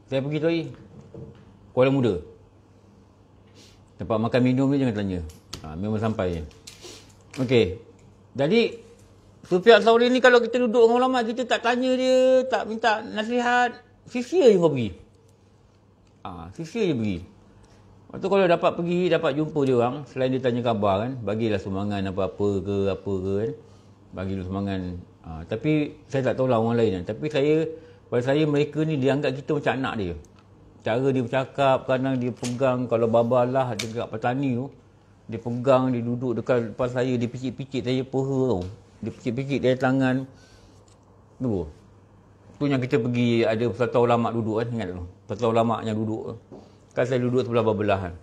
Saya pergi tu Kuala Muda. Tempat makan minum ni jangan tanya. Memang sampai je. Okey. Jadi Sufyan Tsauri ni kalau kita duduk dengan ulama, kita tak tanya dia, tak minta nasihat, sia-sia je kau pergi. Sia-sia je pergi. Lepas tu kalau dapat pergi, dapat jumpa dia orang, selain dia tanya khabar kan, bagilah sumbangan apa-apa ke kan. Bagilah sumbangan. Tapi saya tak tahulah orang lain kan. Tapi pada saya mereka ni dia anggap kita macam anak dia. Cara dia bercakap, kadang dia pegang, kalau babalah dekat petani tu, dia pegang, dia duduk dekat depan saya, dia picit-picit saya peha tau. Dia picit-picit dari tangan. Tu yang kita pergi, ada persatuan ulama' duduk kan, ingat tu. Persatuan ulama' yang duduk. Kan saya duduk sebelah berbelahan.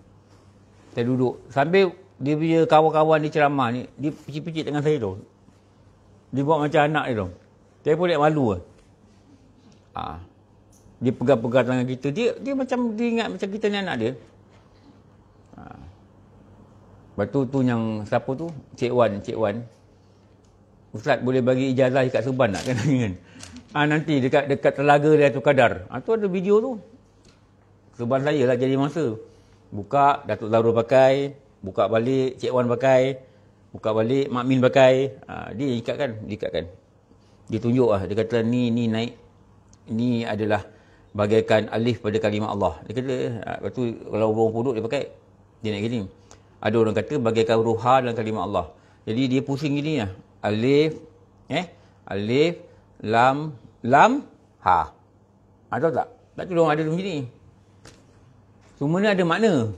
Saya duduk. Sambil dia punya kawan-kawan dia ceramah ni, dia picit-picit tangan saya tu. Dia buat macam anak dia tu. Saya pun lihat malu lah. Dia pegang-pegang tangan kita. Dia macam, dia ingat macam kita ni anak dia. Lepas tu yang siapa tu? Cik Wan. Ustaz boleh bagi ijazah ikat serban tak? Kan? Nanti dekat telaga dia tu Kadar. Tu ada video tu. Serban saya lah jadi masa. Buka, Datuk Zarul pakai. Buka balik, Cik Wan pakai. Buka balik, Mak Min pakai. Dia ikatkan. Dia tunjuk lah. Dia kata ni naik. Ini adalah bagaikan alif pada kalimah Allah. Dia kata, lepas tu kalau orang puduk dia pakai. Dia naik gini. Ada orang kata bagaikan ruha dalam kalimah Allah. Jadi dia pusing gini lah. Alif, lam, ha. Tahu tak? Tak tu orang ada macam ni. Semua ni ada makna.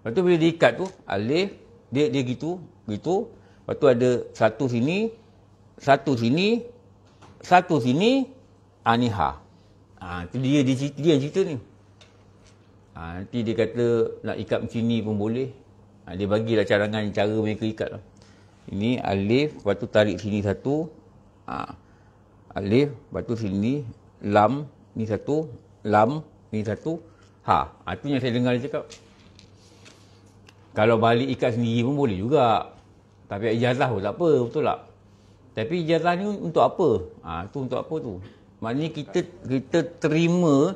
Lepas tu bila diikat tu, alif, dia gitu. Lepas tu ada satu sini, ni ha. Itu dia cerita ni. Nanti dia kata nak ikat macam ni pun boleh. Dia bagilah carangan cara mereka ikat lah. Ini alif, lepas tu tarik sini satu. Alif, lepas tu sini, lam, ni satu, ha. Itu yang saya dengar dia cakap. Kalau balik ikat sendiri pun boleh juga. Tapi ijazah pun tak apa, betul tak? Tapi ijazah ni untuk apa? Tu untuk apa tu? Maknanya kita terima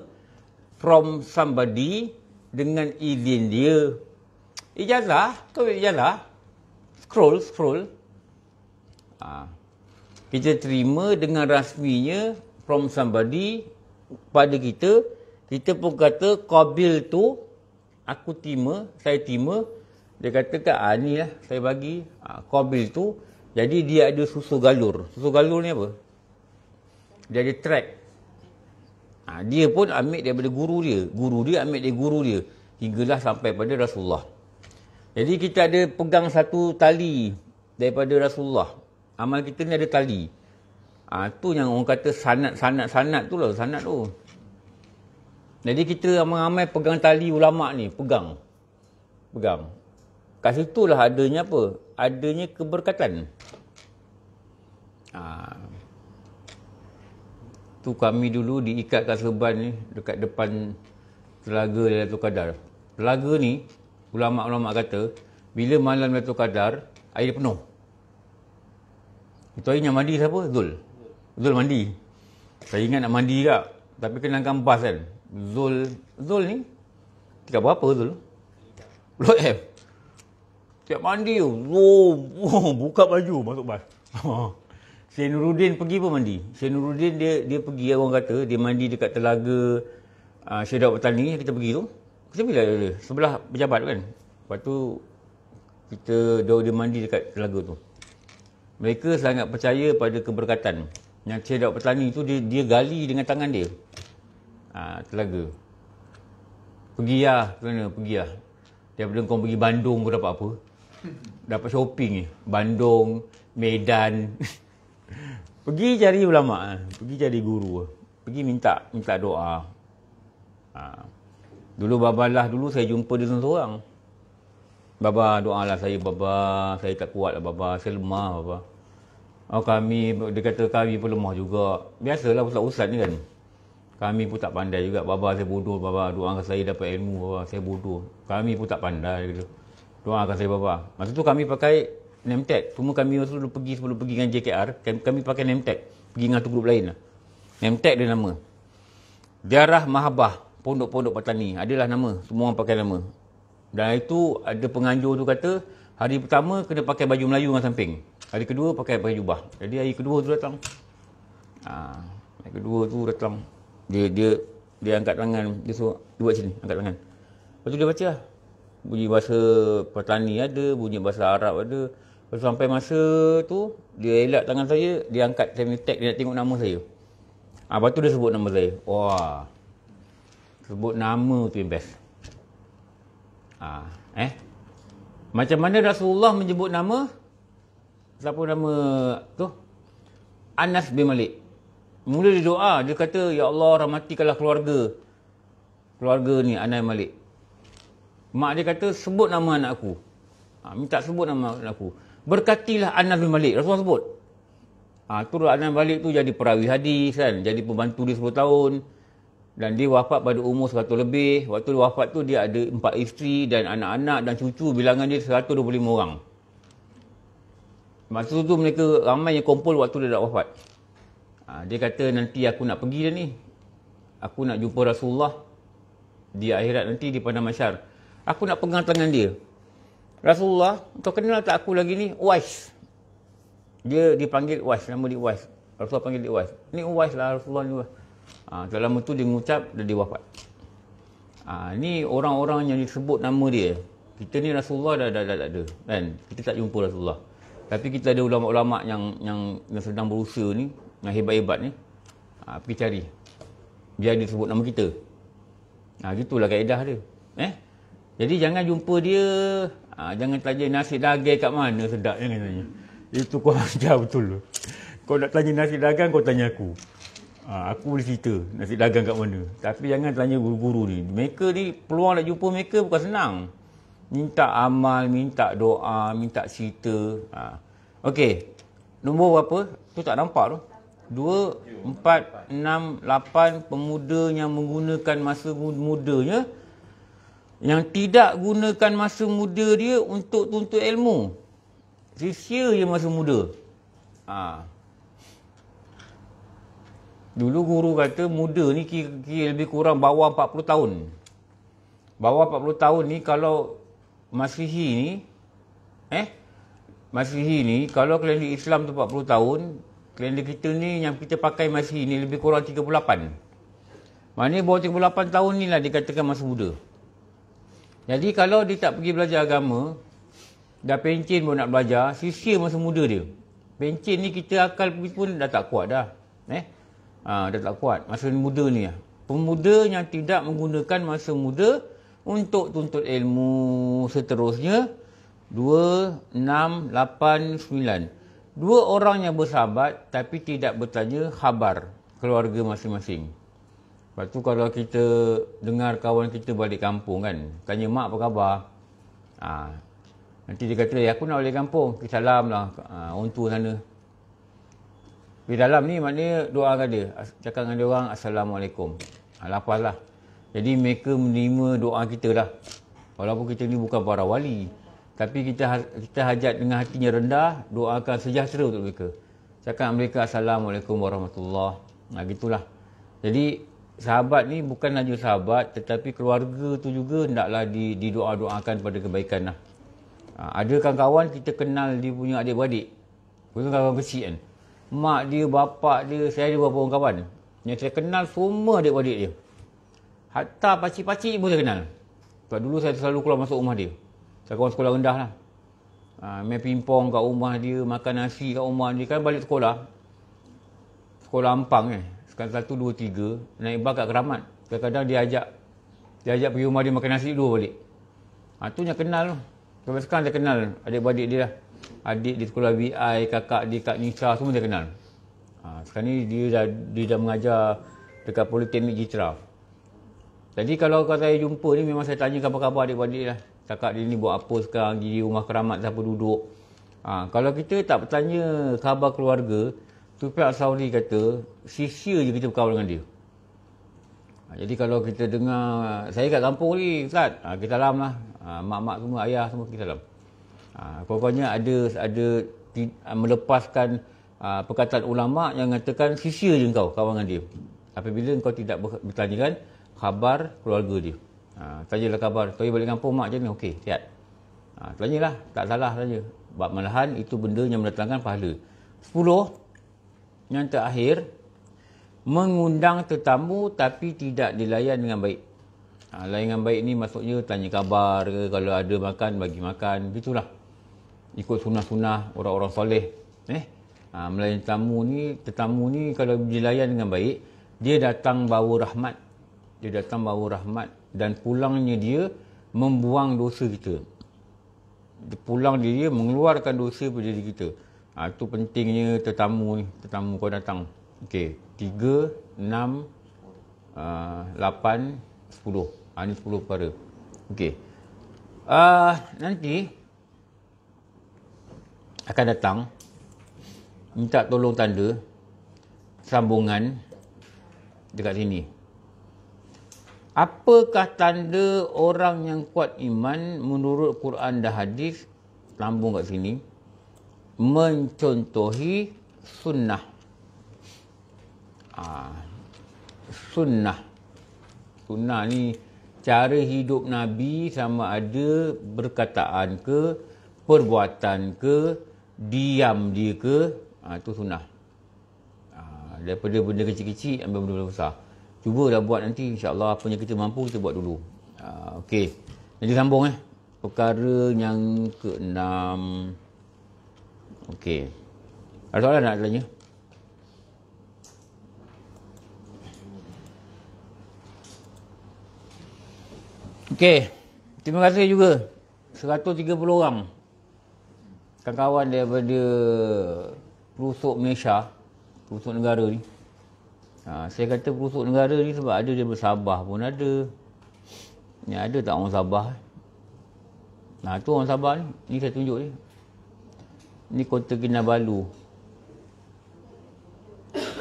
from somebody dengan izin dia. Ijazah, kau ijazah. Scroll. Kita terima dengan rasminya from somebody pada kita. Kita pun kata qabil tu, aku terima, saya terima. Dia kata ni lah saya bagi. Qabil tu, jadi dia ada susu galur. Susu galur ni apa? Dia ada track. Dia pun ambil daripada guru dia. Guru dia ambil dari guru dia. Hinggalah sampai pada Rasulullah. Jadi kita ada pegang satu tali daripada Rasulullah. Amal kita ni ada tali. Tu yang orang kata sanad tu lah. Sanad tu. Jadi kita ramai-ramai pegang tali ulama' ni. Pegang. Kat situlah adanya apa? Adanya keberkatan. Tu kami dulu diikat kat serban ni dekat depan telaga Lailatul Qadar. Telaga ni ulama' kata bila malam Lailatul Qadar air penuh. Itu hari yang mandi siapa? Zul mandi. Saya ingat nak mandi juga, tapi kenakan bas kan. Zul ni tingkat berapa Zul? Blok F. Tiap mandi tu, buka baju masuk bas. Syekh Nuruddin pergi pun mandi. Syekh Nuruddin dia pergi, orang kata dia mandi dekat telaga Syekh Daud Petani. Kita pergi tu. Kita bila dia? Sebelah pejabat kan. Lepas tu dia mandi dekat telaga tu. Mereka sangat percaya pada keberkatan. Yang Syekh Daud Petani tu dia gali dengan tangan dia. Telaga. Pergi lah. Daripada kau pergi Bandung kau dapat apa? Dapat shopping ni. Bandung, Medan. Pergi cari ulama', pergi cari guru, pergi minta doa. Dulu babalah dulu saya jumpa dia seorang. Baba doalah saya, baba saya tak kuat lah baba, saya lemah baba. Dia kata kami pun lemah juga. Biasalah ustaz-ustaz ni kan. Kami pun tak pandai juga, baba saya bodoh, baba doakan saya dapat ilmu, baba saya bodoh. Kami pun tak pandai gitu. Doakan saya baba. Masa tu kami pakai Nemtek. Cuma kami sebelum pergi dengan JKR, kami pakai Nemtek. Pergi dengan tu grup lain lah. Nemtek dia nama. Diarah Mahabah, Pondok Petani. Adalah nama. Semua orang pakai nama. Dan itu ada penganjur tu kata, hari pertama kena pakai baju Melayu dengan samping. Hari kedua pakai jubah. Jadi hari kedua tu datang. Dia angkat tangan. Dia suruh buat sini. Angkat tangan. Lepas tu dia baca lah. Bunyi bahasa Petani ada. Bunyi bahasa Arab ada. Lepas sampai masa tu, dia elak tangan saya, dia angkat saya punya tag, dia nak tengok nama saya. Lepas tu dia sebut nama saya. Wah. Sebut nama tu yang best. Macam mana Rasulullah menyebut nama? Siapa nama tu? Anas bin Malik. Mula dia doa, dia kata, Ya Allah rahmatikanlah keluarga ni, Anas bin Malik. Mak dia kata, sebut nama anak aku. Minta sebut nama anak aku. Berkatilah Anas bin Malik. Rasulullah sebut. Tu Anas bin Malik tu jadi perawi hadis kan. Jadi pembantu dia 10 tahun. Dan dia wafat pada umur 100 lebih. Waktu dia wafat tu dia ada 4 isteri dan anak-anak dan cucu. Bilangan dia 125 orang. Masa tu mereka ramai yang kumpul waktu dia dah wafat. Dia kata nanti aku nak pergi dah ni. Aku nak jumpa Rasulullah. Di akhirat nanti di Padang Mahsyar. Aku nak pegang tangan dia. Rasulullah, kau kenal tak aku lagi ni? Uwais. Dia dipanggil Uwais, nama dia Uwais. Rasulullah panggil dia Uwais. Ni Uwais lah Rasulullah ni. Tak lama tu dia mengucap, dia wafat. Ni orang-orang yang disebut nama dia. Kita ni Rasulullah dah ada. Kan? Kita tak jumpa Rasulullah. Tapi kita ada ulama-ulama yang sedang berusaha ni, yang hebat-hebat ni. Pergi cari. Biar dia sebut nama kita. Gitulah kaedah dia. Jadi jangan jumpa dia, jangan tanya nasi dagang kat mana sedap, jangan tanya. Itu kau ajar betul. Kau nak tanya nasi dagang, kau tanya aku. Aku boleh cerita nasi dagang kat mana. Tapi jangan tanya guru-guru ni. Mereka ni, peluang nak jumpa mereka bukan senang. Minta amal, minta doa, minta cerita. Okey, nombor berapa? Tu tak nampak tu. 2, 4, 6, 8 pemuda yang menggunakan masa mudanya, yang tidak gunakan masa muda dia untuk tuntut ilmu. Sia-sia je masa muda. Dulu guru kata muda ni kira lebih kurang bawah 40 tahun. Bawah 40 tahun ni kalau Masihi ni kalau kalender Islam tu 40 tahun, kalender kita ni yang kita pakai Masihi ni lebih kurang 38. Maknanya bawah 38 tahun ni lah dikatakan masa muda. Jadi kalau dia tak pergi belajar agama, dah pencen pun nak belajar, sia-sia masa muda dia. Pencen ni kita akal pun dah tak kuat dah. Dah tak kuat masa muda ni lah. pemuda yang tidak menggunakan masa muda untuk tuntut ilmu. Seterusnya 2, 6, 8, 9. 2 orang yang bersahabat tapi tidak bertanya khabar keluarga masing-masing. Lepas tu kalau kita dengar kawan kita balik kampung kan, tanya mak apa khabar. Nanti dia kata, aku nak balik kampung, kita salam lah orang tua sana. Di dalam ni maknanya doa dengan dia, cakap dengan dia orang Assalamualaikum. Lepas lah. Jadi mereka menerima doa kita lah. Walaupun kita ni bukan para wali, tapi kita hajat dengan hatinya rendah, doakan sejahtera untuk mereka. Cakap mereka Assalamualaikum warahmatullahi. Gitulah. Jadi sahabat ni bukan hanya sahabat, tetapi keluarga tu juga hendaklah didoa-doakan pada kebaikan lah. Ada kawan kita kenal dia punya adik-beradik. Bukan kawan kecil kan. Mak dia, bapak dia, saya ada beberapa orang kawan. Yang saya kenal semua adik-beradik dia. Hatta pakcik-pakcik pun saya kenal. Sebab dulu saya selalu keluar masuk rumah dia. Saya kawan sekolah rendah lah. Main pingpong kat rumah dia, makan nasi kat rumah dia. Kan balik sekolah. Sekolah Ampang Sekarang 1, 2, 3. Naik bas kat Keramat. Kadang-kadang dia ajak pergi rumah dia makan nasi dulu balik. Tu yang kenal. Sampai sekarang saya kenal adik-beradik dia lah. Adik di sekolah BI, kakak dia Kak Nisa, semua saya kenal. Sekarang ni dia dah mengajar dekat Politeknik Citra. Jadi kalau saya jumpa ni memang saya tanya khabar-khabar adik-beradik lah. Kakak dia ni buat apa sekarang, di rumah Keramat siapa duduk. Kalau kita tak bertanya khabar keluarga, tu pihak Saudi kata, sia-sia je kita berkawan dengan dia. Jadi kalau kita dengar, saya kat kampung ni Ustaz, kita salam lah. Mak-mak semua, ayah semua kita salam. Pokoknya ada melepaskan perkataan ulama' yang mengatakan sia-sia je kau kawan dengan dia. Apabila kau tidak bertanyakan khabar keluarga dia. Tanyalah khabar, kau balik kampung mak macam ni, okey, sihat. Tanyalah, tak salah tanya. Malahan itu benda yang mendatangkan pahala. 10, yang terakhir, mengundang tetamu tapi tidak dilayan dengan baik. Layan dengan baik ni maksudnya tanya khabar ke, kalau ada makan, bagi makan, gitulah. Ikut sunnah-sunnah orang-orang soleh. Melayan tetamu ni kalau dilayan dengan baik, dia datang bawa rahmat. Dia datang bawa rahmat dan pulangnya dia membuang dosa kita. Pulang dia mengeluarkan dosa pada diri kita. Itu pentingnya tetamu ni. Tetamu kau datang. Okey, 3, 6, 8, 10. Ini 10 perkara. Okey. Nanti akan datang minta tolong tanda sambungan dekat sini. Apakah tanda orang yang kuat iman menurut Quran dan hadis? Sambung kat sini. Mencontohi sunnah. Sunnah ni cara hidup Nabi, sama ada berkataan ke, perbuatan ke, diam dia ke, itu sunnah. Daripada benda kecil-kecil ambil benda besar. Cubalah buat nanti, insya-Allah apa yang kita mampu kita buat dulu. Okey. Jadi sambung perkara yang ke-6. Okey. Ada soalan nak tanya? Okey. Terima kasih juga 130 orang kawan-kawan daripada pelosok Malaysia, pelosok negara ni. Saya kata pelosok negara ni sebab ada dia Sabah pun ada. Ni ada tak orang Sabah? Tu orang Sabah ni. Ni saya tunjuk ni. Ni Kota Kinabalu.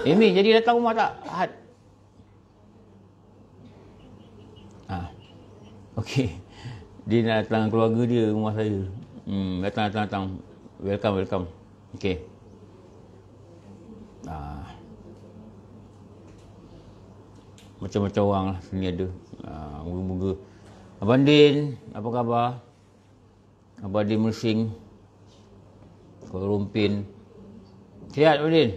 Mi, jadi datang rumah tak? Ahad. Okey. Dia nak datang keluarga dia rumah saya. Datang. Welcome. Okey. Macam-macam orang lah sini ada. Moga-moga. Abang Din, apa khabar? Abang Din Mersing. Kuala Lumpin. Sihat Abang Din?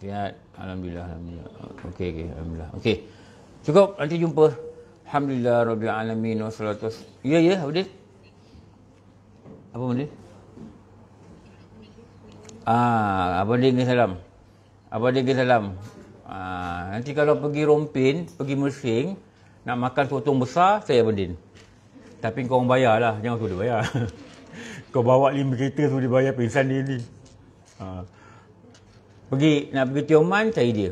Sihat. Alhamdulillah. Okey. Alhamdulillah. Okey. Cukup. Nanti jumpa. Alhamdulillah Rabbil Alamin. Wassalatu. Ya, Abang Din? Apa Abang Din? Abang Din ke salam. Nanti kalau pergi Rompin, pergi Mersing, nak makan sotong besar, saya Aberdeen. Tapi kau orang bayar lah, jangan suruh dia bayar. Kau bawa 5 kereta suruh dia bayar, pingsan dia ni. Nak pergi Tioman, cari dia.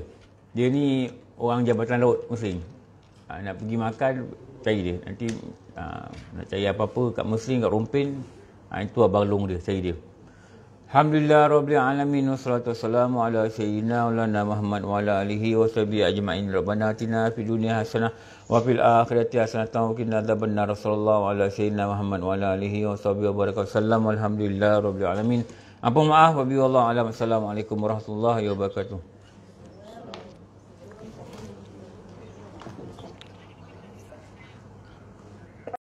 Dia ni orang Jabatan Laut Mersing. Nak pergi makan, cari dia. Nanti nak cari apa-apa kat Mersing, kat Rompin, itu Abang Long dia, cari dia. Alhamdulillah Rabbil Alamin, wassalatu wassalamu ala sayyidina Maulana Muhammad wa ala alihi wa sahbihi ajma'in. Rabbana atina fid dunya hasanah wa fil akhirati hasanah wa qina adzabannar. Sallallahu ala sayyidina Muhammad wa ala alihi wa sahbihi wa baraka wasallam. Alhamdulillah Rabbil Alamin. Apa maaf, wabillahi a'lam. Assalamualaikum warahmatullahi wabarakatuh.